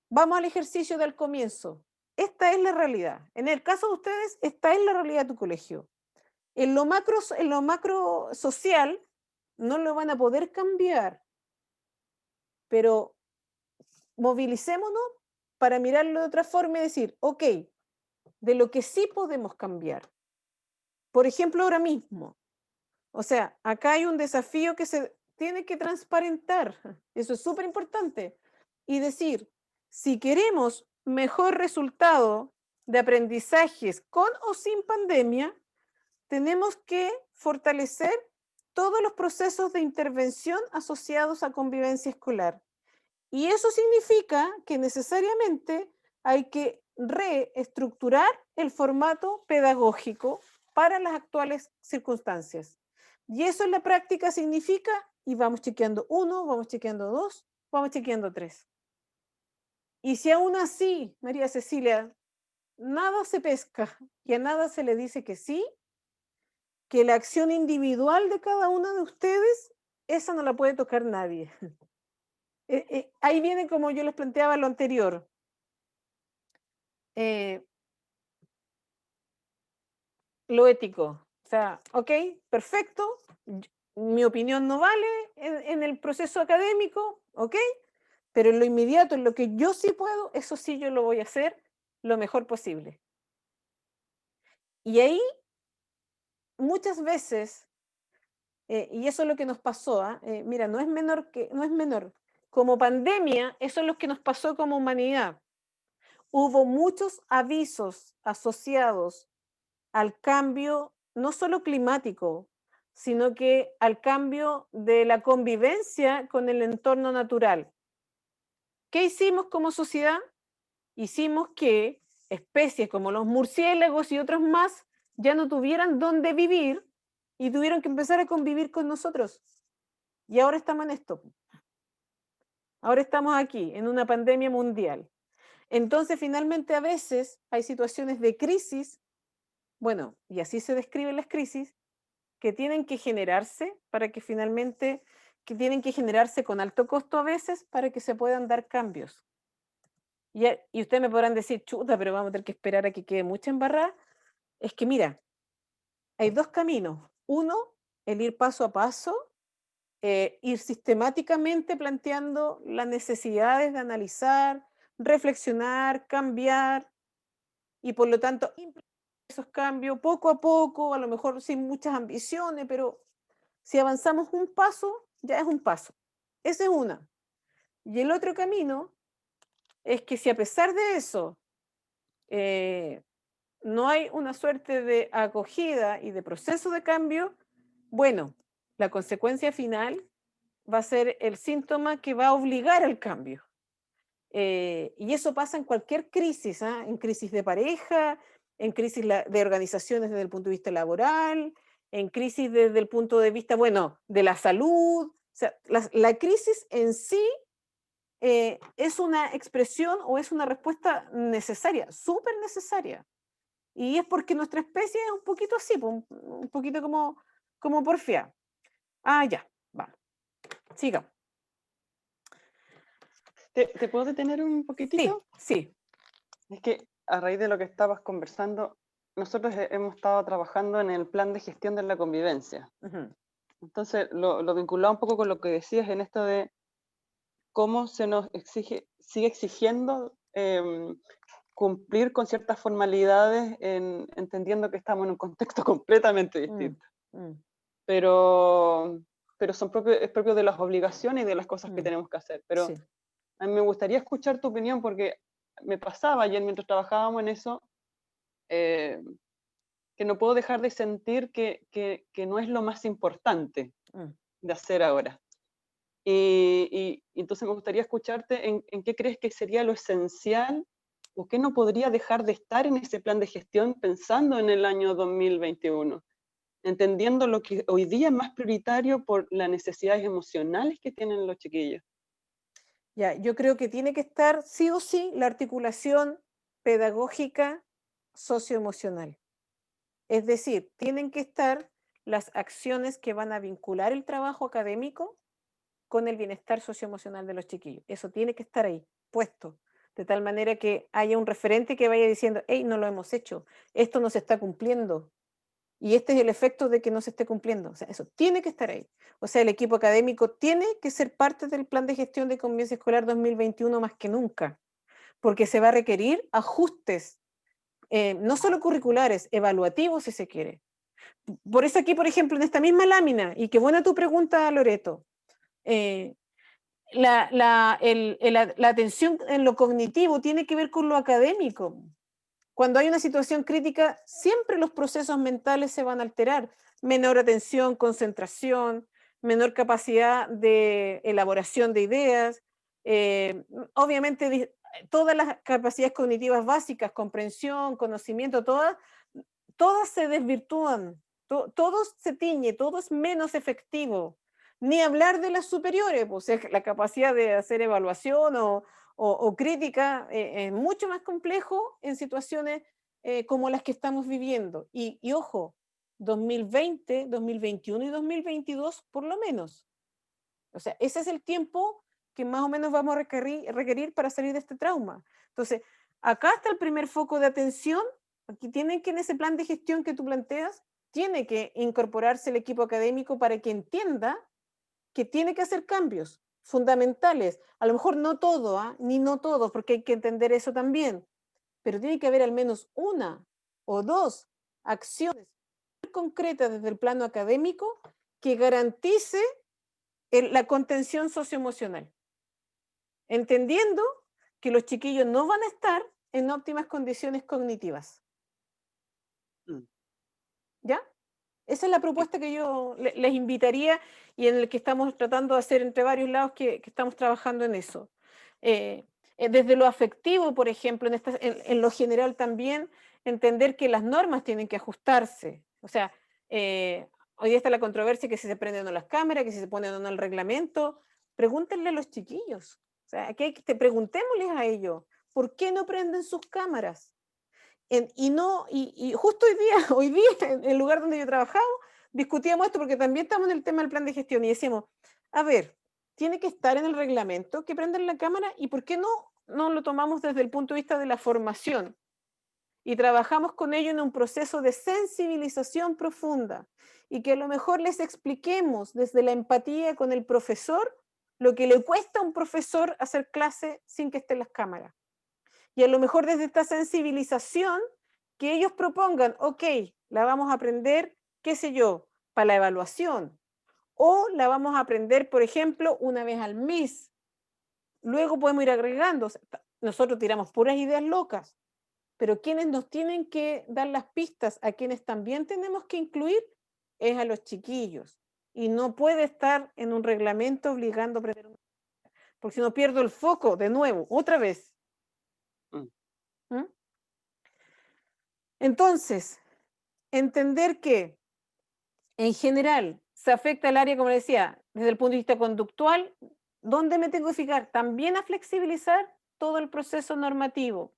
vamos al ejercicio del comienzo. Esta es la realidad. En el caso de ustedes, esta es la realidad de tu colegio. En lo macro social no lo van a poder cambiar, pero movilicémonos para mirarlo de otra forma y decir, ok, de lo que sí podemos cambiar. Por ejemplo, ahora mismo. O sea, acá hay un desafío que se tiene que transparentar. Eso es súper importante. Y decir, si queremos mejor resultado de aprendizajes con o sin pandemia, tenemos que fortalecer todos los procesos de intervención asociados a convivencia escolar. Y eso significa que necesariamente hay que reestructurar el formato pedagógico para las actuales circunstancias. Y eso en la práctica significa, y vamos chequeando 1, vamos chequeando 2, vamos chequeando 3. Y si aún así, María Cecilia, nada se pesca y a nada se le dice que sí, que la acción individual de cada uno de ustedes, esa no la puede tocar nadie. Ahí viene como yo les planteaba lo anterior. Lo ético. O sea, ok, perfecto. mi opinión no vale en el proceso académico, ¿ok? Pero en lo inmediato, en lo que yo sí puedo, eso sí yo lo voy a hacer lo mejor posible. Y ahí, muchas veces, y eso es lo que nos pasó, mira, no es menor. Como pandemia, eso es lo que nos pasó como humanidad. Hubo muchos avisos asociados al cambio, no solo climático, sino que al cambio de la convivencia con el entorno natural. ¿Qué hicimos como sociedad? Hicimos que especies como los murciélagos y otros más ya no tuvieran dónde vivir y tuvieron que empezar a convivir con nosotros. Y ahora estamos en esto. Ahora estamos aquí, en una pandemia mundial. Entonces, finalmente, a veces hay situaciones de crisis, bueno, y así se describen las crisis, que tienen que generarse para que finalmente, que tienen que generarse con alto costo a veces para que se puedan dar cambios. Y ustedes me podrán decir, chuta, pero vamos a tener que esperar a que quede mucha embarrada. Es que mira, hay dos caminos. Uno, el ir paso a paso, ir sistemáticamente planteando las necesidades de analizar, reflexionar, cambiar y por lo tanto implementar esos cambios poco a poco, a lo mejor sin muchas ambiciones, pero si avanzamos un paso, ya es un paso. Esa es una. Y el otro camino es que si a pesar de eso no hay una suerte de acogida y de proceso de cambio, bueno, la consecuencia final va a ser el síntoma que va a obligar al cambio. Y eso pasa en cualquier crisis, en crisis de pareja, en crisis de organizaciones desde el punto de vista laboral, en crisis desde el punto de vista, bueno, de la salud. O sea, la crisis en sí es una expresión o es una respuesta necesaria, súper necesaria. Y es porque nuestra especie es un poquito así, un poquito como porfía. Ya, vamos, sigamos. ¿Te puedo detener un Sí, poquitito? sí. Es que a raíz de lo que estabas conversando, nosotros hemos estado trabajando en el plan de gestión de la convivencia. Uh-huh. Entonces, lo vinculaba un poco con lo que decías en esto de cómo se nos sigue exigiendo cumplir con ciertas formalidades, entendiendo que estamos en un contexto completamente distinto. Pero es propio de las obligaciones y de las cosas que tenemos que hacer. Pero Sí. a mí me gustaría escuchar tu opinión, porque me pasaba ayer mientras trabajábamos en eso, que no puedo dejar de sentir que no es lo más importante de hacer ahora. Y entonces me gustaría escucharte en qué crees que sería lo esencial o qué no podría dejar de estar en ese plan de gestión pensando en el año 2021, entendiendo lo que hoy día es más prioritario por las necesidades emocionales que tienen los chiquillos. Ya, yo creo que tiene que estar sí o sí la articulación pedagógica socioemocional. Es decir, tienen que estar las acciones que van a vincular el trabajo académico con el bienestar socioemocional de los chiquillos. Eso tiene que estar ahí, puesto, de tal manera que haya un referente que vaya diciendo, hey, no lo hemos hecho, esto no se está cumpliendo, y este es el efecto de que no se esté cumpliendo. O sea, eso tiene que estar ahí. O sea, el equipo académico tiene que ser parte del plan de gestión de convivencia escolar 2021 más que nunca, porque se va a requerir ajustes, no solo curriculares, evaluativos si se quiere. Por eso aquí, por ejemplo, en esta misma lámina, y qué buena tu pregunta, Loreto, la atención en lo cognitivo tiene que ver con lo académico. Cuando hay una situación crítica, siempre los procesos mentales se van a alterar. Menor atención, concentración, menor capacidad de elaboración de ideas. Obviamente, todas las capacidades cognitivas básicas, comprensión, conocimiento, todas se desvirtúan. Todo se tiñe, todo es menos efectivo. Ni hablar de las superiores, pues, la capacidad de hacer evaluación o crítica es mucho más complejo en situaciones como las que estamos viviendo. Y ojo, 2020, 2021 y 2022 por lo menos. O sea, ese es el tiempo que más o menos vamos a requerir para salir de este trauma. Entonces, acá está el primer foco de atención. Aquí tienen que en ese plan de gestión que tú planteas, tiene que incorporarse el equipo académico para que entienda que tiene que hacer cambios fundamentales. A lo mejor no todo, ni no todo, porque hay que entender eso también, pero tiene que haber al menos una o dos acciones concretas desde el plano académico que garantice la contención socioemocional, entendiendo que los chiquillos no van a estar en óptimas condiciones cognitivas. ¿Ya? Esa es la propuesta que yo les invitaría y en el que estamos tratando de hacer entre varios lados que estamos trabajando en eso. Desde lo afectivo, por ejemplo, en lo general también, entender que las normas tienen que ajustarse. O sea, hoy día está la controversia que si se prenden o no las cámaras, que si se ponen o no el reglamento. Pregúntenle a los chiquillos. O sea, preguntémosles a ellos, ¿por qué no prenden sus cámaras? Y justo hoy día, en el lugar donde yo trabajaba, discutíamos esto porque también estamos en el tema del plan de gestión y decíamos, a ver, tiene que estar en el reglamento que prendan la cámara y ¿por qué no lo tomamos desde el punto de vista de la formación? Y trabajamos con ellos en un proceso de sensibilización profunda y que a lo mejor les expliquemos desde la empatía con el profesor lo que le cuesta a un profesor hacer clase sin que estén las cámaras. Y a lo mejor desde esta sensibilización que ellos propongan, ok, la vamos a aprender, qué sé yo, para la evaluación, o la vamos a aprender, por ejemplo, una vez al mes. Luego podemos ir agregando. Nosotros tiramos puras ideas locas, pero quienes nos tienen que dar las pistas, a quienes también tenemos que incluir, es a los chiquillos. Y no puede estar en un reglamento obligando a aprender, porque si no pierdo el foco de nuevo, otra vez. Entonces, entender que en general se afecta el área, como le decía, desde el punto de vista conductual, ¿dónde me tengo que fijar? También a flexibilizar todo el proceso normativo.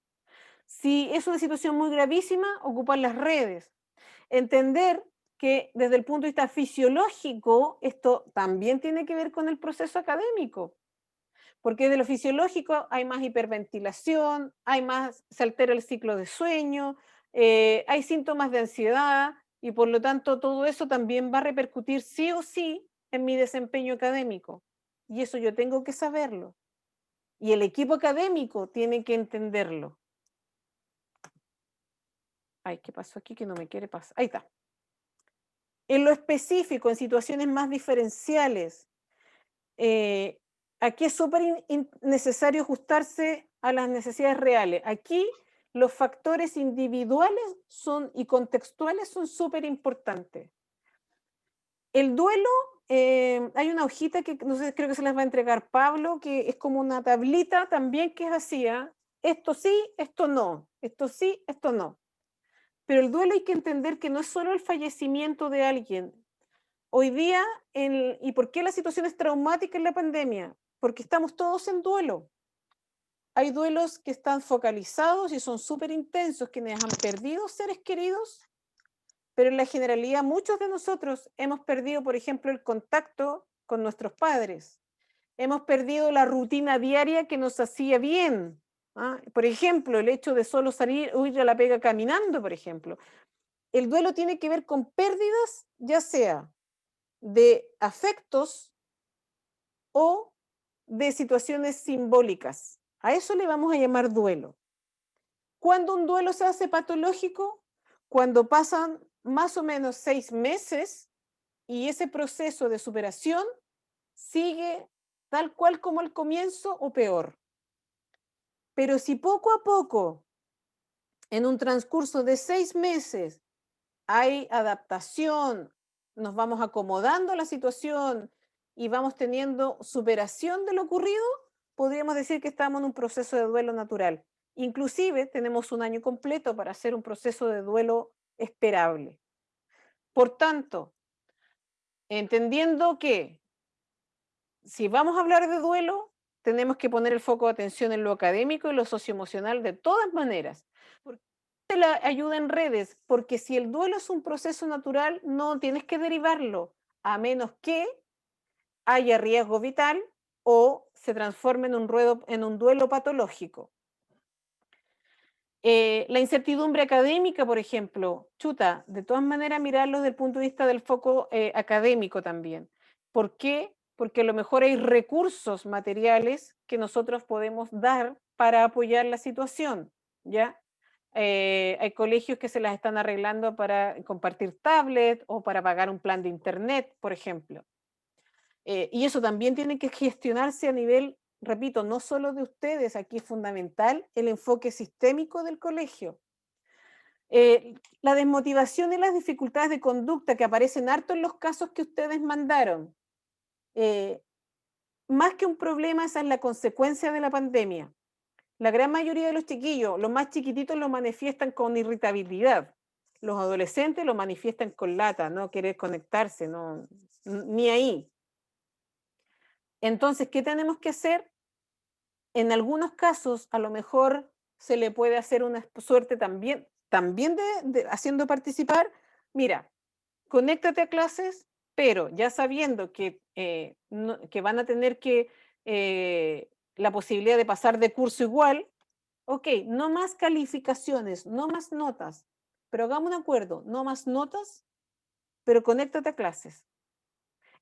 Si es una situación muy gravísima, ocupar las redes. Entender que desde el punto de vista fisiológico, esto también tiene que ver con el proceso académico. Porque de lo fisiológico hay más hiperventilación, se altera el ciclo de sueño, hay síntomas de ansiedad y por lo tanto todo eso también va a repercutir sí o sí en mi desempeño académico. Y eso yo tengo que saberlo. Y el equipo académico tiene que entenderlo. Ay, ¿qué pasó aquí que no me quiere pasar? Ahí está. En lo específico, en situaciones más diferenciales, aquí es súper necesario ajustarse a las necesidades reales. Aquí los factores individuales y contextuales son súper importantes. El duelo, hay una hojita que no sé, creo que se las va a entregar Pablo, que es como una tablita también que es así, esto sí, esto no, esto sí, esto no. Pero el duelo hay que entender que no es solo el fallecimiento de alguien. Hoy día, ¿y por qué la situación es traumática en la pandemia? Porque estamos todos en duelo. Hay duelos que están focalizados y son súper intensos, quienes han perdido seres queridos, pero en la generalidad muchos de nosotros hemos perdido, por ejemplo, el contacto con nuestros padres. Hemos perdido la rutina diaria que nos hacía bien. Por ejemplo, el hecho de solo salir o ir a la pega caminando, por ejemplo. El duelo tiene que ver con pérdidas, ya sea de afectos o de situaciones simbólicas. A eso le vamos a llamar duelo. ¿Cuándo un duelo se hace patológico? Cuando pasan más o menos 6 meses y ese proceso de superación sigue tal cual como al comienzo o peor. Pero si poco a poco, en un transcurso de 6 meses, hay adaptación, nos vamos acomodando a la situación y vamos teniendo superación de lo ocurrido, podríamos decir que estamos en un proceso de duelo natural. Inclusive tenemos un año completo para hacer un proceso de duelo esperable. Por tanto, entendiendo que si vamos a hablar de duelo, tenemos que poner el foco de atención en lo académico y lo socioemocional de todas maneras. La ayuda en redes, porque si el duelo es un proceso natural, no tienes que derivarlo, a menos que haya riesgo vital o se transforme en un duelo patológico. La incertidumbre académica, por ejemplo, chuta, de todas maneras mirarlo desde el punto de vista del foco académico también. ¿Por qué? Porque a lo mejor hay recursos materiales que nosotros podemos dar para apoyar la situación, ¿ya? Hay colegios que se las están arreglando para compartir tablet o para pagar un plan de internet, por ejemplo. Y eso también tiene que gestionarse a nivel, repito, no solo de ustedes, aquí es fundamental el enfoque sistémico del colegio. La desmotivación y las dificultades de conducta que aparecen harto en los casos que ustedes mandaron, más que un problema, esa es la consecuencia de la pandemia. La gran mayoría de los chiquillos, los más chiquititos, lo manifiestan con irritabilidad. Los adolescentes lo manifiestan con lata, no querer conectarse, no, ni ahí. Entonces, ¿qué tenemos que hacer? En algunos casos, a lo mejor se le puede hacer una suerte también de haciendo participar. Mira, conéctate a clases, pero ya sabiendo que, que van a tener que la posibilidad de pasar de curso igual, ok, no más calificaciones, no más notas, pero hagamos un acuerdo, no más notas, pero conéctate a clases.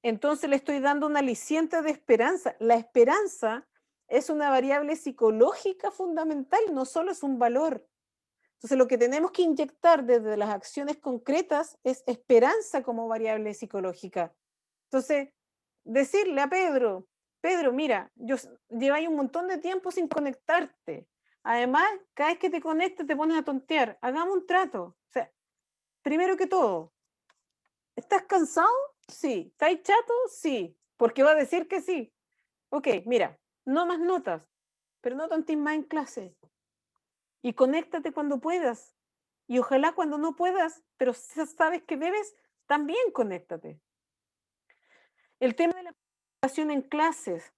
Entonces le estoy dando una aliciente de esperanza. La esperanza es una variable psicológica fundamental, no solo es un valor. Entonces lo que tenemos que inyectar desde las acciones concretas es esperanza como variable psicológica. Entonces, decirle a Pedro, Pedro, mira, lleváis un montón de tiempo sin conectarte. Además, cada vez que te conectas te pones a tontear. Hagamos un trato. O sea, primero que todo, ¿estás cansado? Sí. ¿Estás chato? Sí. Porque va a decir que sí. Ok, mira, no más notas, pero no tontes más en clase. Y conéctate cuando puedas. Y ojalá cuando no puedas, pero si sabes que debes, también conéctate. El tema de la participación en clases.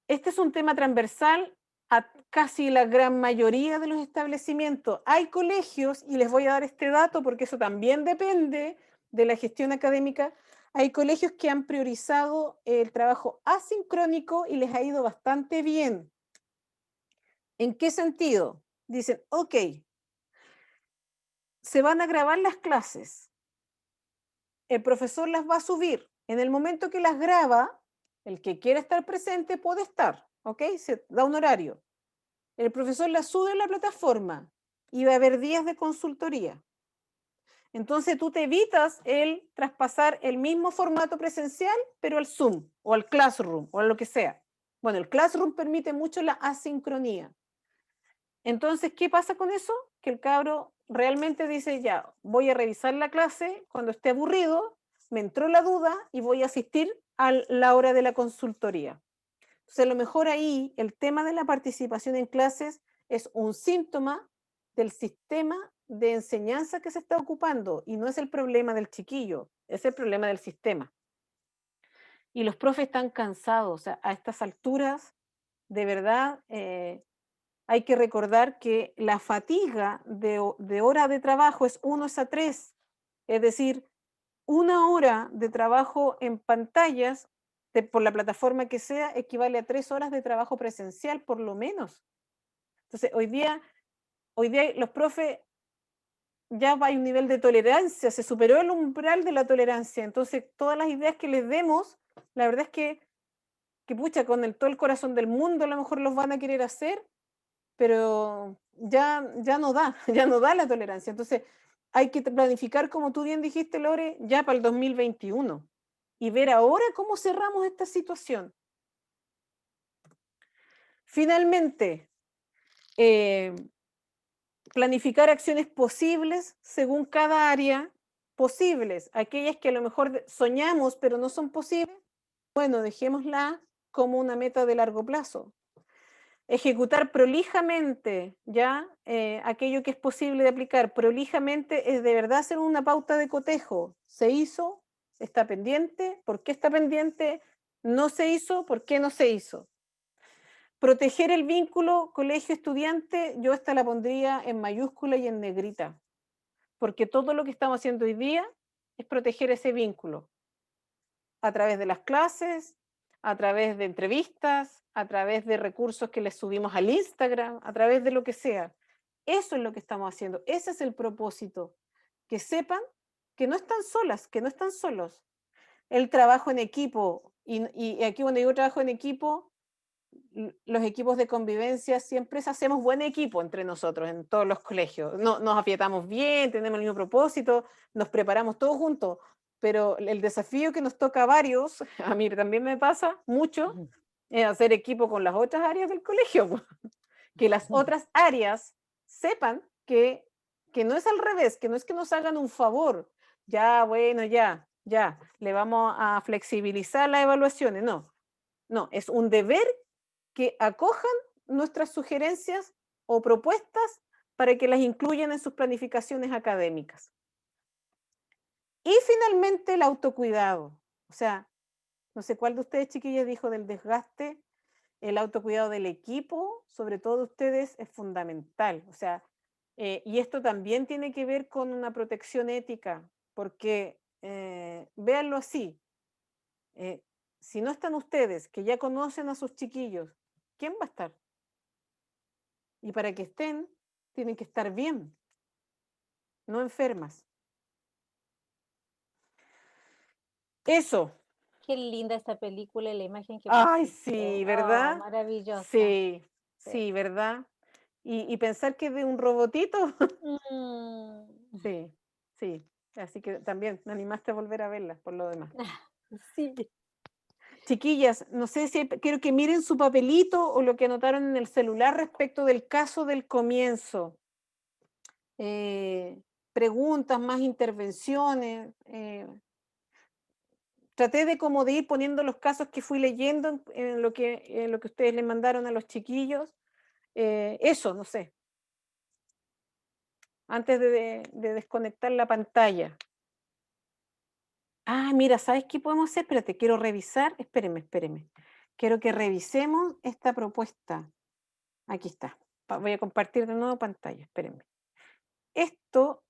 Este es un tema transversal a casi la gran mayoría de los establecimientos. Hay colegios, y les voy a dar este dato porque eso también depende de la gestión académica, hay colegios que han priorizado el trabajo asincrónico y les ha ido bastante bien. ¿En qué sentido? Dicen, ok, se van a grabar las clases, el profesor las va a subir. En el momento que las graba, el que quiera estar presente puede estar, ¿ok? Se da un horario. El profesor las sube a la plataforma y va a haber días de consultoría. Entonces tú te evitas el traspasar el mismo formato presencial, pero al Zoom o al Classroom o a lo que sea. Bueno, el Classroom permite mucho la asincronía. Entonces, ¿qué pasa con eso? Que el cabro realmente dice, ya, voy a revisar la clase cuando esté aburrido, me entró la duda y voy a asistir a la hora de la consultoría. Entonces, a lo mejor ahí el tema de la participación en clases es un síntoma del sistema de enseñanza que se está ocupando y no es el problema del chiquillo, es el problema del sistema. Y los profes están cansados, o sea, a estas alturas, de verdad, hay que recordar que la fatiga de hora de trabajo es 1:3, es decir, 1 hora de trabajo en pantallas por la plataforma que sea equivale a 3 horas de trabajo presencial por lo menos. Entonces, hoy día los profes ya hay un nivel de tolerancia, se superó el umbral de la tolerancia. Entonces, todas las ideas que les demos, la verdad es que pucha, con todo el corazón del mundo a lo mejor los van a querer hacer, pero ya no da, ya no da la tolerancia. Entonces, hay que planificar, como tú bien dijiste, Lore, ya para el 2021 y ver ahora cómo cerramos esta situación. Finalmente, planificar acciones posibles según cada área, posibles, aquellas que a lo mejor soñamos pero no son posibles, bueno, dejémosla como una meta de largo plazo. Ejecutar prolijamente, ya, aquello que es posible de aplicar prolijamente es de verdad hacer una pauta de cotejo. ¿Se hizo? ¿Está pendiente? ¿Por qué está pendiente? ¿No se hizo? ¿Por qué no se hizo? Proteger el vínculo colegio-estudiante, yo esta la pondría en mayúscula y en negrita, porque todo lo que estamos haciendo hoy día es proteger ese vínculo a través de las clases, a través de entrevistas, a través de recursos que les subimos al Instagram, a través de lo que sea. Eso es lo que estamos haciendo. Ese es el propósito. Que sepan que no están solas, que no están solos. El trabajo en equipo, y aquí cuando digo trabajo en equipo, los equipos de convivencia siempre hacemos buen equipo entre nosotros en todos los colegios. Nos afiatamos bien, tenemos el mismo propósito, nos preparamos todos juntos, pero el desafío que nos toca a varios, a mí también me pasa mucho, es hacer equipo con las otras áreas del colegio. Que las otras áreas sepan que no es al revés, que no es que nos hagan un favor, ya, bueno, ya, le vamos a flexibilizar las evaluaciones, no, es un deber que acojan nuestras sugerencias o propuestas para que las incluyan en sus planificaciones académicas. Y finalmente el autocuidado, o sea, no sé cuál de ustedes, chiquillas, dijo del desgaste. El autocuidado del equipo, sobre todo ustedes, es fundamental. O sea, y esto también tiene que ver con una protección ética, porque véanlo así, si no están ustedes, que ya conocen a sus chiquillos, ¿quién va a estar? Y para que estén, tienen que estar bien, no enfermas. Eso. Qué linda esta película y la imagen que Ay, pusiste. sí, Oh, ¿verdad? maravillosa. Sí, Sí. sí, ¿verdad? Y pensar que es de un robotito. Mm, Sí, sí. Así que también me animaste a volver a verla por lo demás. sí. Chiquillas, no sé si quiero que miren su papelito o lo que anotaron en el celular respecto del caso del comienzo. Preguntas, más intervenciones. Traté de como de ir poniendo los casos que fui leyendo en lo que ustedes le mandaron a los chiquillos. Eso, no sé. Antes de desconectar la pantalla. Ah, mira, ¿sabes qué podemos hacer? Espérate, quiero revisar. Espéreme. Quiero que revisemos esta propuesta. Aquí está. Voy a compartir de nuevo pantalla. Espérenme. Esto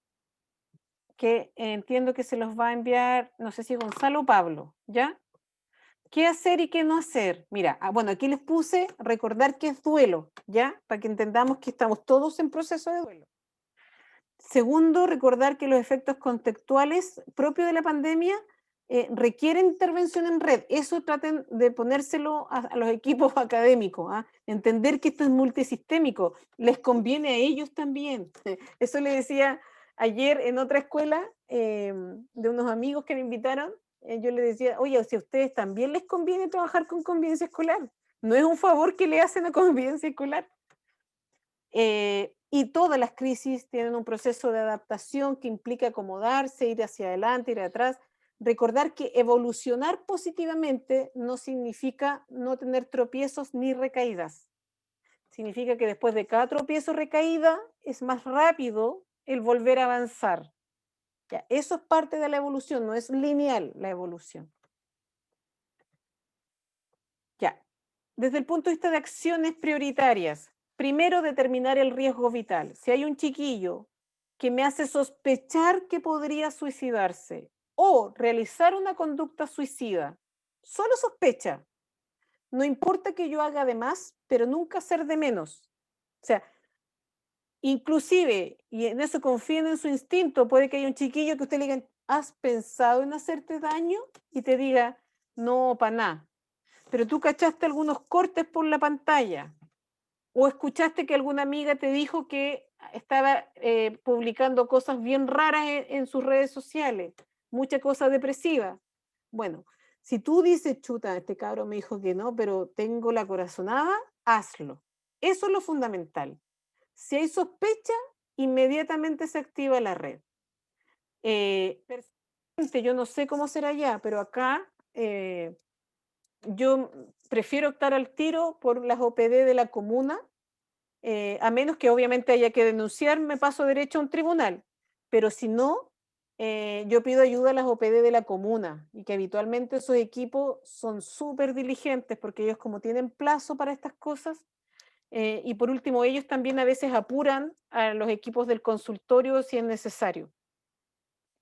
que entiendo que se los va a enviar, no sé si Gonzalo o Pablo, ¿ya? ¿Qué hacer y qué no hacer? Mira, bueno, aquí les puse recordar que es duelo, ¿ya? Para que entendamos que estamos todos en proceso de duelo. Segundo, recordar que los efectos contextuales propios de la pandemia requieren intervención en red. Eso traten de ponérselo a los equipos académicos, ¿ah? Entender que esto es multisistémico, les conviene a ellos también. Eso le decía ayer en otra escuela de unos amigos que me invitaron, yo le decía, oye, si a ustedes también les conviene trabajar con convivencia escolar, no es un favor que le hacen a convivencia escolar. Y todas las crisis tienen un proceso de adaptación que implica acomodarse, ir hacia adelante, ir atrás. Recordar que evolucionar positivamente no significa no tener tropiezos ni recaídas. Significa que después de cada tropiezo o recaída es más rápido el volver a avanzar. Ya, eso es parte de la evolución, no es lineal la evolución. Ya, desde el punto de vista de acciones prioritarias, primero, determinar el riesgo vital. Si hay un chiquillo que me hace sospechar que podría suicidarse o realizar una conducta suicida, solo sospecha. No importa que yo haga de más, pero nunca hacer de menos. O sea, inclusive, y en eso confíen en su instinto, puede que haya un chiquillo que usted le diga, ¿has pensado en hacerte daño? Y te diga, no, para nada. Pero tú cachaste algunos cortes por la pantalla o escuchaste que alguna amiga te dijo que estaba publicando cosas bien raras en sus redes sociales, mucha cosa depresiva. Bueno, si tú dices, chuta, este cabro me dijo que no, pero tengo la corazonada, hazlo. Eso es lo fundamental. Si hay sospecha, inmediatamente se activa la red. Personalmente, yo no sé cómo será ya, pero acá yo prefiero optar al tiro por las OPD de la comuna, a menos que obviamente haya que denunciar, me paso derecho a un tribunal. Pero si no, yo pido ayuda a las OPD de la comuna y que habitualmente esos equipos son súper diligentes porque ellos como tienen plazo para estas cosas, y por último ellos también a veces apuran a los equipos del consultorio si es necesario.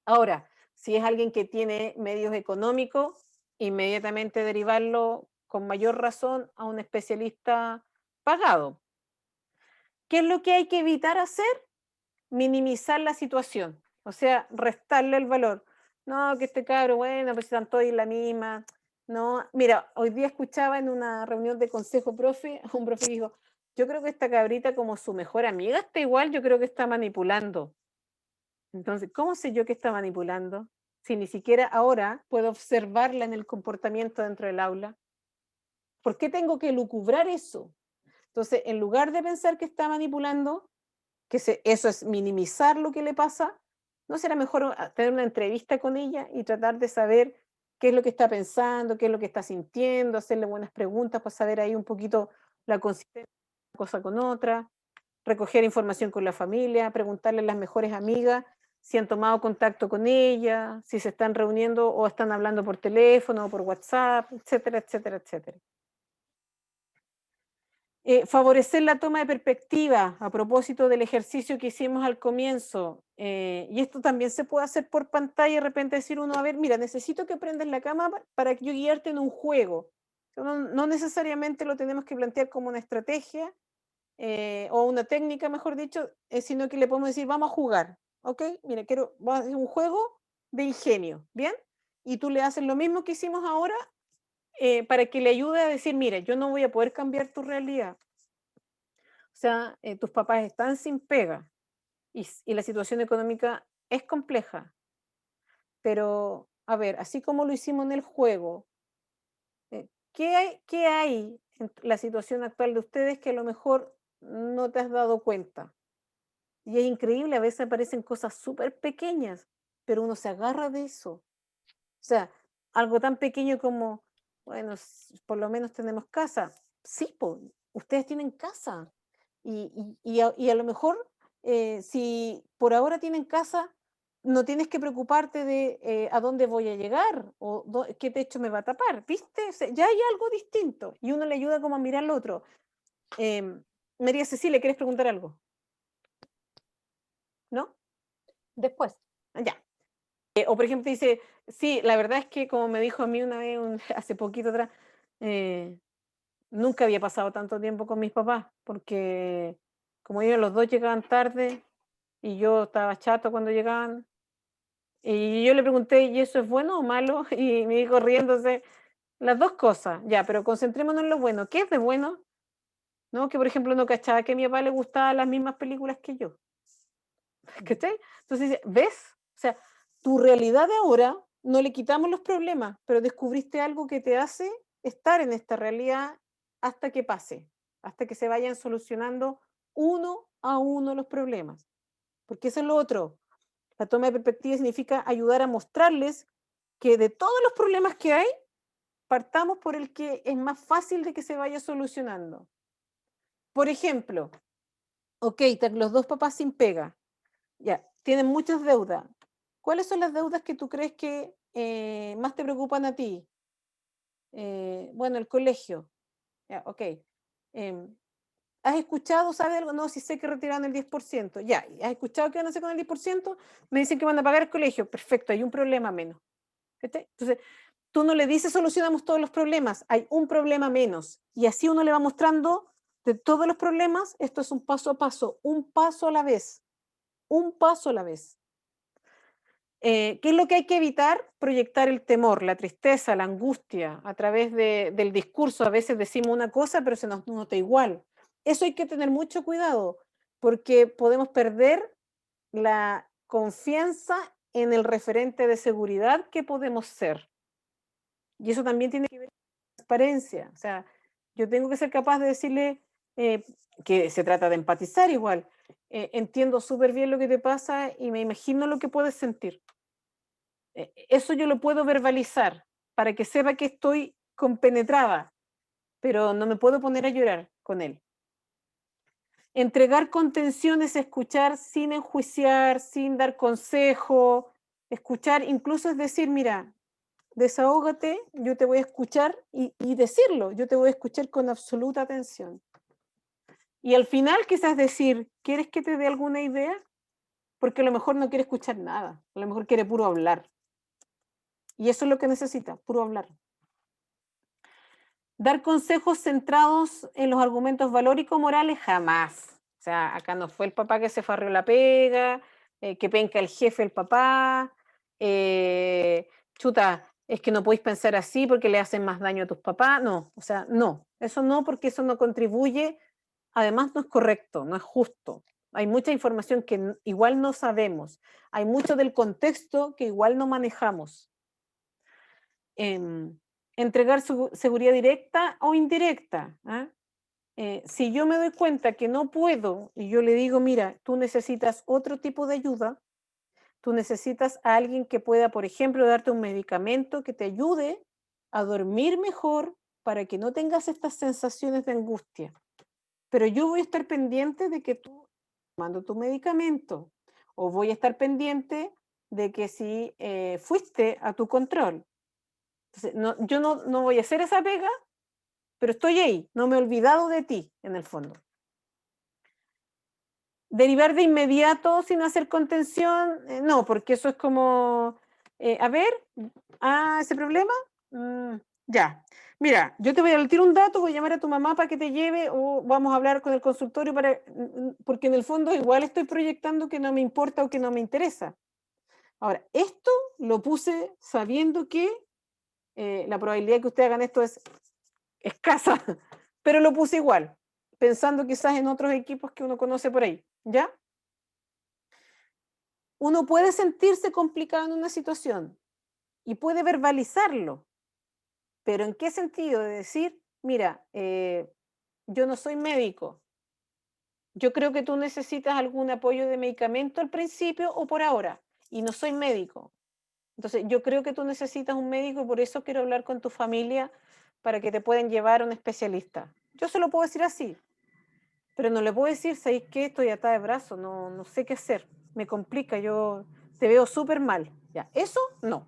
Ahora, si es alguien que tiene medios económicos, inmediatamente derivarlo con mayor razón a un especialista pagado. ¿Qué es lo que hay que evitar hacer? Minimizar la situación, o sea, restarle el valor. No, que este cabro, bueno, pues están todos en la misma. No, mira, hoy día escuchaba en una reunión de consejo profe, un profe dijo, yo creo que esta cabrita como su mejor amiga está igual, yo creo que está manipulando. Entonces, ¿cómo sé yo que está manipulando? Si ni siquiera ahora puedo observarla en el comportamiento dentro del aula. ¿Por qué tengo que lucubrar eso? Entonces, en lugar de pensar que está manipulando, eso es minimizar lo que le pasa, ¿no será mejor tener una entrevista con ella y tratar de saber qué es lo que está pensando, qué es lo que está sintiendo, hacerle buenas preguntas para saber ahí un poquito la consistencia de una cosa con otra, recoger información con la familia, preguntarle a las mejores amigas si han tomado contacto con ella, si se están reuniendo o están hablando por teléfono o por WhatsApp, etcétera, etcétera, etcétera. Favorecer la toma de perspectiva a propósito del ejercicio que hicimos al comienzo. Y esto también se puede hacer por pantalla y de repente decir uno, a ver, mira, necesito que prendas la cámara para que yo guiarte en un juego. No necesariamente lo tenemos que plantear como una estrategia o una técnica, mejor dicho, sino que le podemos decir, vamos a jugar, ¿ok? Mira, vamos a hacer un juego de ingenio, ¿bien? Y tú le haces lo mismo que hicimos ahora, para que le ayude a decir, mira, yo no voy a poder cambiar tu realidad. O sea, tus papás están sin pega y la situación económica es compleja. Pero, a ver, así como lo hicimos en el juego, ¿qué hay en la situación actual de ustedes que a lo mejor no te has dado cuenta? Y es increíble, a veces aparecen cosas súper pequeñas, pero uno se agarra de eso. O sea, algo tan pequeño como, bueno, por lo menos tenemos casa. Sí, pues, ustedes tienen casa. Y a lo mejor, si por ahora tienen casa, no tienes que preocuparte de a dónde voy a llegar o qué techo me va a tapar, ¿viste? O sea, ya hay algo distinto y uno le ayuda como a mirar al otro. María Cecilia, ¿quieres preguntar algo? ¿No? Después. Ya. O por ejemplo dice, sí, la verdad es que como me dijo a mí una vez, hace poquito atrás, nunca había pasado tanto tiempo con mis papás, porque como ellos los dos llegaban tarde y yo estaba chato cuando llegaban, y yo le pregunté, ¿y eso es bueno o malo? Y me dijo riéndose, las dos cosas, ya, pero concentrémonos en lo bueno. ¿Qué es de bueno? ¿No? Que por ejemplo no cachaba que a mi papá le gustaban las mismas películas que yo. ¿Cachai? Entonces, ¿ves? O sea, tu realidad de ahora no le quitamos los problemas, pero descubriste algo que te hace estar en esta realidad hasta que pase, hasta que se vayan solucionando uno a uno los problemas. Porque eso es lo otro. La toma de perspectiva significa ayudar a mostrarles que de todos los problemas que hay, partamos por el que es más fácil de que se vaya solucionando. Por ejemplo, ok, los dos papás sin pega, ya, tienen muchas deudas. ¿Cuáles son las deudas que tú crees que más te preocupan a ti? Bueno, el colegio. Ya, ok. ¿Has escuchado, sabes algo? No, si sé que retiran el 10%. Ya, ¿has escuchado qué van a hacer con el 10%? Me dicen que van a pagar el colegio. Perfecto, hay un problema menos. ¿Viste? Entonces, tú no le dices solucionamos todos los problemas, hay un problema menos. Y así uno le va mostrando de todos los problemas, esto es un paso a paso, un paso a la vez. Un paso a la vez. ¿Qué es lo que hay que evitar? Proyectar el temor, la tristeza, la angustia a través del discurso. A veces decimos una cosa, pero se nos nota igual. Eso hay que tener mucho cuidado, porque podemos perder la confianza en el referente de seguridad que podemos ser. Y eso también tiene que ver con transparencia. O sea, yo tengo que ser capaz de decirle que se trata de empatizar igual. Entiendo súper bien lo que te pasa y me imagino lo que puedes sentir. Eso yo lo puedo verbalizar para que sepa que estoy compenetrada, pero no me puedo poner a llorar con él. Entregar contención es escuchar sin enjuiciar, sin dar consejo, escuchar incluso es decir, mira, desahógate, yo te voy a escuchar y decirlo, yo te voy a escuchar con absoluta atención. Y al final quizás decir, ¿quieres que te dé alguna idea? Porque a lo mejor no quiere escuchar nada, a lo mejor quiere puro hablar. Y eso es lo que necesita, puro hablar. Dar consejos centrados en los argumentos valóricos morales, jamás. O sea, acá no fue el papá que se farrió la pega, que penca el jefe el papá, chuta, es que no podéis pensar así porque le hacen más daño a tus papás. No, o sea, no, eso no, porque eso no contribuye, además no es correcto, no es justo. Hay mucha información que igual no sabemos, hay mucho del contexto que igual no manejamos. Entregar seguridad directa o indirecta. Si yo me doy cuenta que no puedo y yo le digo, mira, tú necesitas otro tipo de ayuda, tú necesitas a alguien que pueda, por ejemplo, darte un medicamento que te ayude a dormir mejor para que no tengas estas sensaciones de angustia. Pero yo voy a estar pendiente de que tú tomando tu medicamento, o voy a estar pendiente de que si fuiste a tu control. Entonces, yo no voy a hacer esa pega, pero estoy ahí, no me he olvidado de ti, en el fondo. Derivar de inmediato sin hacer contención, no, porque eso es como, a ver, ese problema, ya. Mira, yo te voy a tirar un dato, voy a llamar a tu mamá para que te lleve, o vamos a hablar con el consultorio, porque en el fondo igual estoy proyectando que no me importa o que no me interesa. Ahora, esto lo puse sabiendo que la probabilidad que ustedes hagan esto es escasa, pero lo puse igual, pensando quizás en otros equipos que uno conoce por ahí, ¿ya? Uno puede sentirse complicado en una situación y puede verbalizarlo, pero ¿en qué sentido? De decir, mira, yo no soy médico, yo creo que tú necesitas algún apoyo de medicamento al principio o por ahora, y no soy médico. Entonces, yo creo que tú necesitas un médico y por eso quiero hablar con tu familia para que te puedan llevar a un especialista. Yo se lo puedo decir así, pero no le puedo decir, ¿sabéis qué? Estoy atada de brazo, no sé qué hacer, me complica, yo te veo súper mal. Ya, eso no.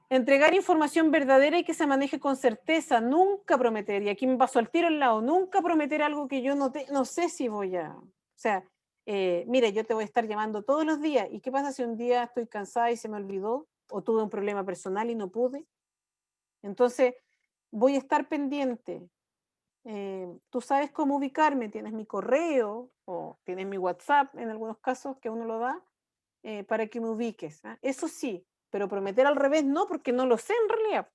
Entregar información verdadera y que se maneje con certeza, nunca prometer, y aquí me paso al tiro al lado, nunca prometer algo que yo no sé si voy a... O sea, mira, yo te voy a estar llamando todos los días, ¿y qué pasa si un día estoy cansada y se me olvidó? O tuve un problema personal y no pude. Entonces, voy a estar pendiente. Tú sabes cómo ubicarme, tienes mi correo o tienes mi WhatsApp en algunos casos que uno lo da para que me ubiques. Eso sí, pero prometer al revés no, porque no lo sé en realidad.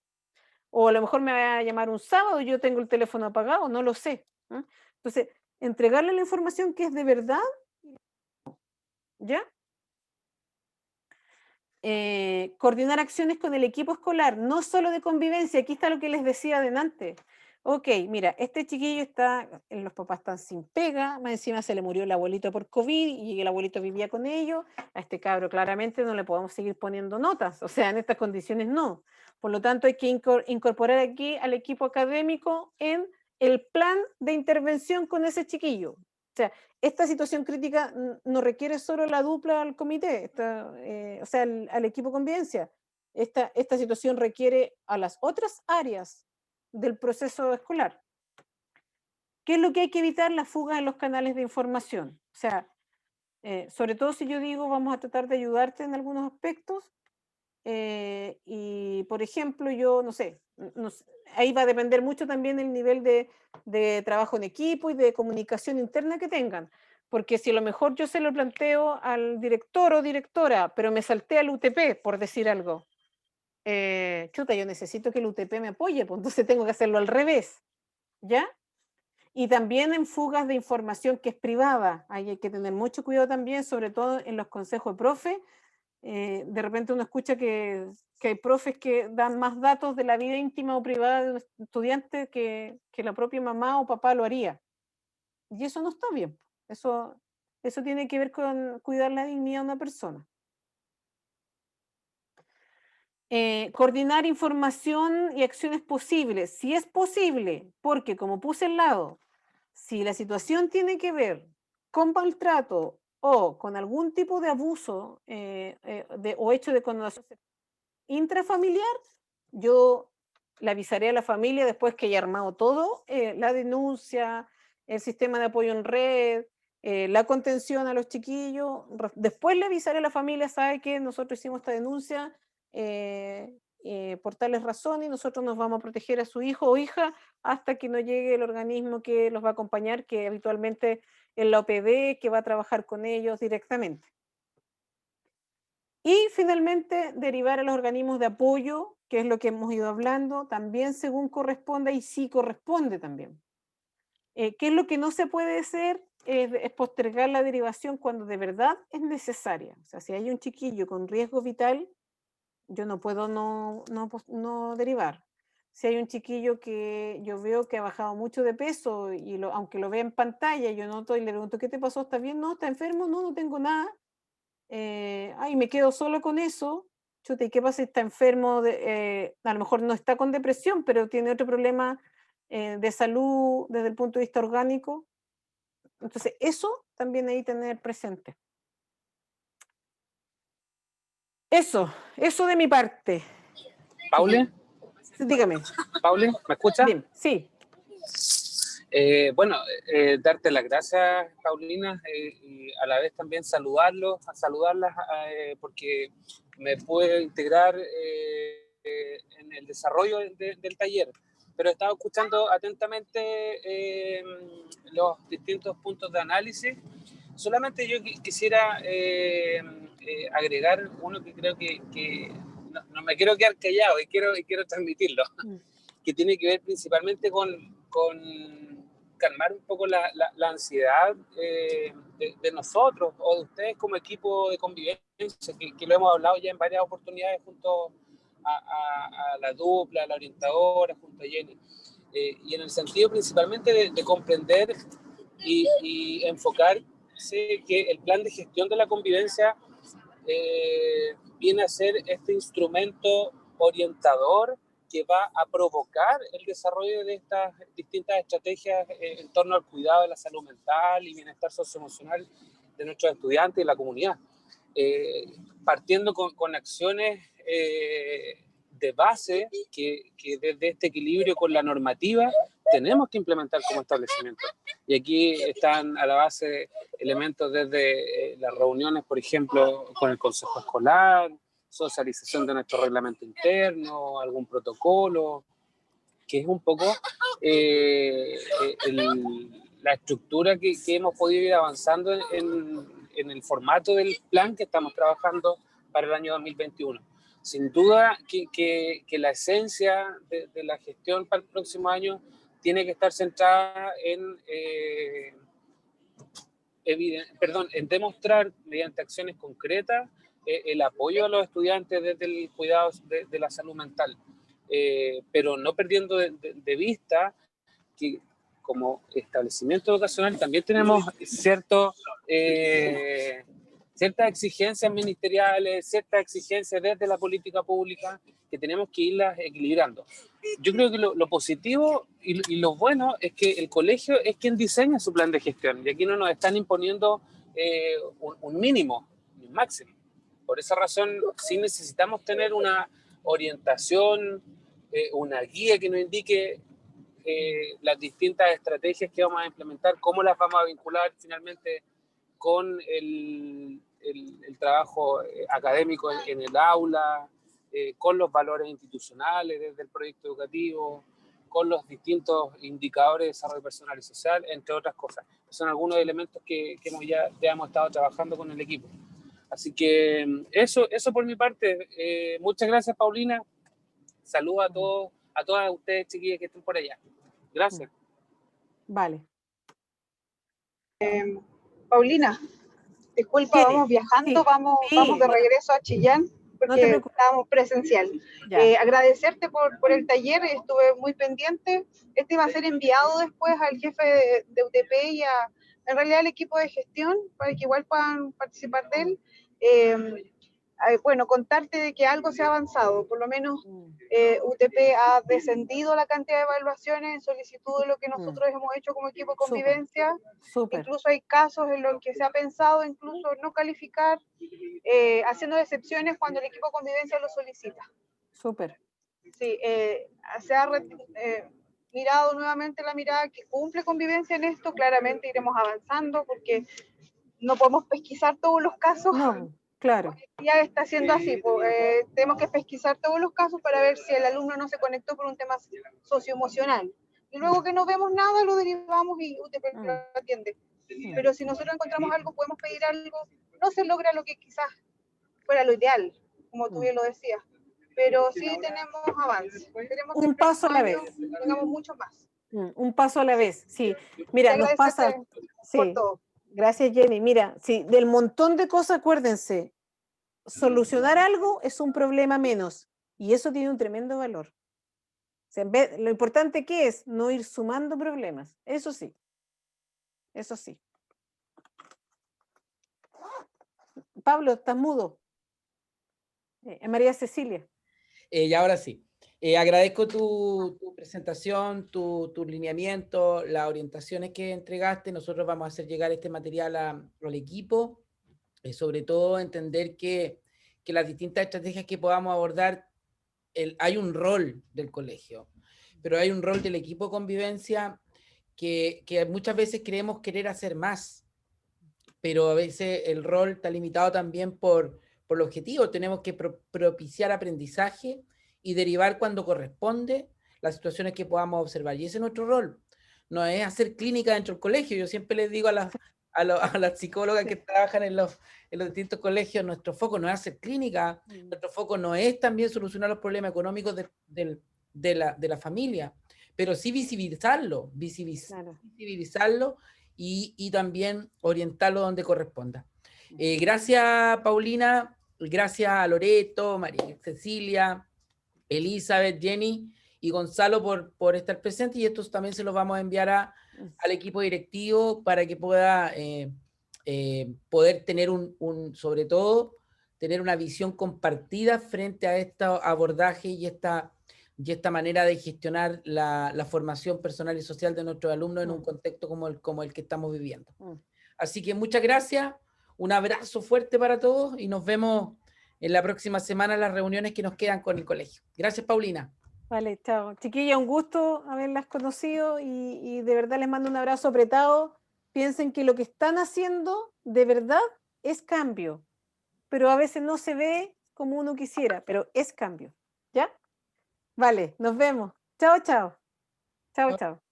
O a lo mejor me va a llamar un sábado y yo tengo el teléfono apagado, no lo sé. Entonces, entregarle la información que es de verdad, ¿ya? Coordinar acciones con el equipo escolar, no solo de convivencia. Aquí está lo que les decía adelante. Ok, mira, este chiquillo está, los papás están sin pega, más encima se le murió el abuelito por COVID y el abuelito vivía con ellos. A este cabro claramente no le podemos seguir poniendo notas, o sea, en estas condiciones no. Por lo tanto, hay que incorporar aquí al equipo académico en el plan de intervención con ese chiquillo. O sea, esta situación crítica no requiere solo la dupla al comité, o sea, al equipo convivencia. Esta situación requiere a las otras áreas del proceso escolar. ¿Qué es lo que hay que evitar? La fuga en los canales de información. O sea, sobre todo si yo digo vamos a tratar de ayudarte en algunos aspectos, y por ejemplo yo no sé, ahí va a depender mucho también el nivel de trabajo en equipo y de comunicación interna que tengan, porque si a lo mejor yo se lo planteo al director o directora, pero me salté al UTP, por decir algo, chuta, yo necesito que el UTP me apoye, pues entonces tengo que hacerlo al revés, ¿ya? Y también en fugas de información que es privada, ahí hay que tener mucho cuidado también, sobre todo en los consejos de profe. De repente uno escucha que hay profes que dan más datos de la vida íntima o privada de un estudiante que la propia mamá o papá lo haría. Y eso no está bien. Eso tiene que ver con cuidar la dignidad de una persona. Coordinar información y acciones posibles, si es posible, porque como puse al lado, si la situación tiene que ver con maltrato o con algún tipo de abuso o hecho de connotación intrafamiliar, yo le avisaré a la familia después que haya armado todo, la denuncia, el sistema de apoyo en red, la contención a los chiquillos. Después le avisaré a la familia, sabe que nosotros hicimos esta denuncia por tales razones, y nosotros nos vamos a proteger a su hijo o hija hasta que no llegue el organismo que los va a acompañar, que habitualmente es la OPD, que va a trabajar con ellos directamente. Y finalmente, derivar a los organismos de apoyo, que es lo que hemos ido hablando, también según corresponda, y sí corresponde también. ¿Qué es lo que no se puede hacer? Es postergar la derivación cuando de verdad es necesaria. O sea, si hay un chiquillo con riesgo vital, yo no puedo no derivar. Si hay un chiquillo que yo veo que ha bajado mucho de peso, y aunque lo vea en pantalla, yo noto y le pregunto, ¿qué te pasó? ¿Estás bien? No, ¿está enfermo? No, no tengo nada. Ay, me quedo solo con eso. Chuta, ¿y qué pasa si está enfermo? A lo mejor no está con depresión, pero tiene otro problema de salud desde el punto de vista orgánico. Entonces, eso también hay que tener presente. Eso de mi parte. ¿Paule? Dígame. ¿Paule? ¿Me escucha? Bien, sí. Bueno, darte las gracias, Paulina, y a la vez también saludarlas, porque me pude integrar en el desarrollo del taller, pero he estado escuchando atentamente los distintos puntos de análisis. Solamente yo quisiera agregar uno que creo que no me quiero quedar callado y quiero transmitirlo, que tiene que ver principalmente con calmar un poco la ansiedad de nosotros o de ustedes como equipo de convivencia, que lo hemos hablado ya en varias oportunidades junto a la dupla, a la orientadora, junto a Jenny, y en el sentido principalmente de comprender y enfocarse que el plan de gestión de la convivencia viene a ser este instrumento orientador que va a provocar el desarrollo de estas distintas estrategias en torno al cuidado de la salud mental y bienestar socioemocional de nuestros estudiantes y la comunidad. Partiendo con acciones de base que desde este equilibrio con la normativa tenemos que implementar como establecimiento. Y aquí están a la base elementos desde las reuniones, por ejemplo, con el consejo escolar, socialización de nuestro reglamento interno, algún protocolo, que es un poco la estructura que hemos podido ir avanzando en el formato del plan que estamos trabajando para el año 2021. Sin duda que la esencia de la gestión para el próximo año tiene que estar centrada en demostrar mediante acciones concretas el apoyo a los estudiantes desde el cuidado de la salud mental, pero no perdiendo de vista que como establecimiento educacional también tenemos ciertas exigencias ministeriales, ciertas exigencias desde la política pública que tenemos que irlas equilibrando. Yo creo que lo positivo y lo bueno es que el colegio es quien diseña su plan de gestión y aquí no nos están imponiendo un mínimo ni un máximo. Por esa razón sí necesitamos tener una orientación, una guía que nos indique las distintas estrategias que vamos a implementar, cómo las vamos a vincular finalmente con el trabajo académico en el aula, con los valores institucionales desde el proyecto educativo, con los distintos indicadores de desarrollo personal y social, entre otras cosas. Son algunos elementos que ya hemos estado trabajando con el equipo. Así que eso por mi parte. Muchas gracias, Paulina. Saludos a todas ustedes, chiquillas, que estén por allá. Gracias. Vale. Paulina, disculpa, Sí, vamos viajando, sí, vamos de regreso a Chillán, porque estábamos presencial. Agradecerte por el taller, estuve muy pendiente. Este va a ser enviado después al jefe de UTP y en realidad al equipo de gestión, para que igual puedan participar de él. Bueno, contarte de que algo se ha avanzado, por lo menos UTP ha descendido la cantidad de evaluaciones en solicitud de lo que nosotros hemos hecho como equipo de convivencia. Súper. Incluso hay casos en los que se ha pensado incluso no calificar, haciendo excepciones cuando el equipo de convivencia lo solicita. Súper. Sí, se ha mirado nuevamente la mirada que cumple convivencia en esto. Claramente iremos avanzando porque no podemos pesquisar todos los casos. No. Claro. Ya está siendo así, tenemos que pesquisar todos los casos para ver si el alumno no se conectó por un tema socioemocional. Y luego que no vemos nada, lo derivamos y UTP lo atiende. Pero si nosotros encontramos algo, podemos pedir algo, no se logra lo que quizás fuera lo ideal, como tú bien lo decías, pero sí tenemos avance. Queremos Un paso a la vez. Tengamos mucho más. Un paso a la vez, sí. Mira, nos pasa... por Sí. todo. Gracias, Jenny. Mira, sí, del montón de cosas, acuérdense, solucionar algo es un problema menos y eso tiene un tremendo valor. O sea, lo importante que es no ir sumando problemas. Eso sí. Eso sí. Pablo, estás mudo. María Cecilia. Y ahora sí. Agradezco tu presentación, tu lineamiento, las orientaciones que entregaste. Nosotros vamos a hacer llegar este material al equipo. Sobre todo entender que las distintas estrategias que podamos abordar, hay un rol del colegio, pero hay un rol del equipo de convivencia que muchas veces creemos querer hacer más, pero a veces el rol está limitado también por el objetivo. Tenemos que propiciar aprendizaje y derivar cuando corresponde las situaciones que podamos observar. Y ese es nuestro rol. No es hacer clínica dentro del colegio. Yo siempre les digo a las psicólogas que trabajan en los distintos colegios, nuestro foco no es hacer clínica, nuestro foco no es también solucionar los problemas económicos de la familia, pero sí visibilizarlo y también orientarlo donde corresponda. Gracias, Paulina, gracias a Loreto, María Cecilia, Elizabeth, Jenny y Gonzalo por estar presentes, y estos también se los vamos a enviar al equipo directivo para que pueda poder tener sobre todo, tener una visión compartida frente a este abordaje y esta manera de gestionar la formación personal y social de nuestros alumnos en un contexto como el que estamos viviendo. Así que muchas gracias, un abrazo fuerte para todos y nos vemos en la próxima semana en las reuniones que nos quedan con el colegio. Gracias, Paulina. Vale, chao. Chiquilla, un gusto haberlas conocido y de verdad les mando un abrazo apretado. Piensen que lo que están haciendo de verdad es cambio, pero a veces no se ve como uno quisiera, pero es cambio. ¿Ya? Vale, nos vemos. Chao, chao. Chao, chao.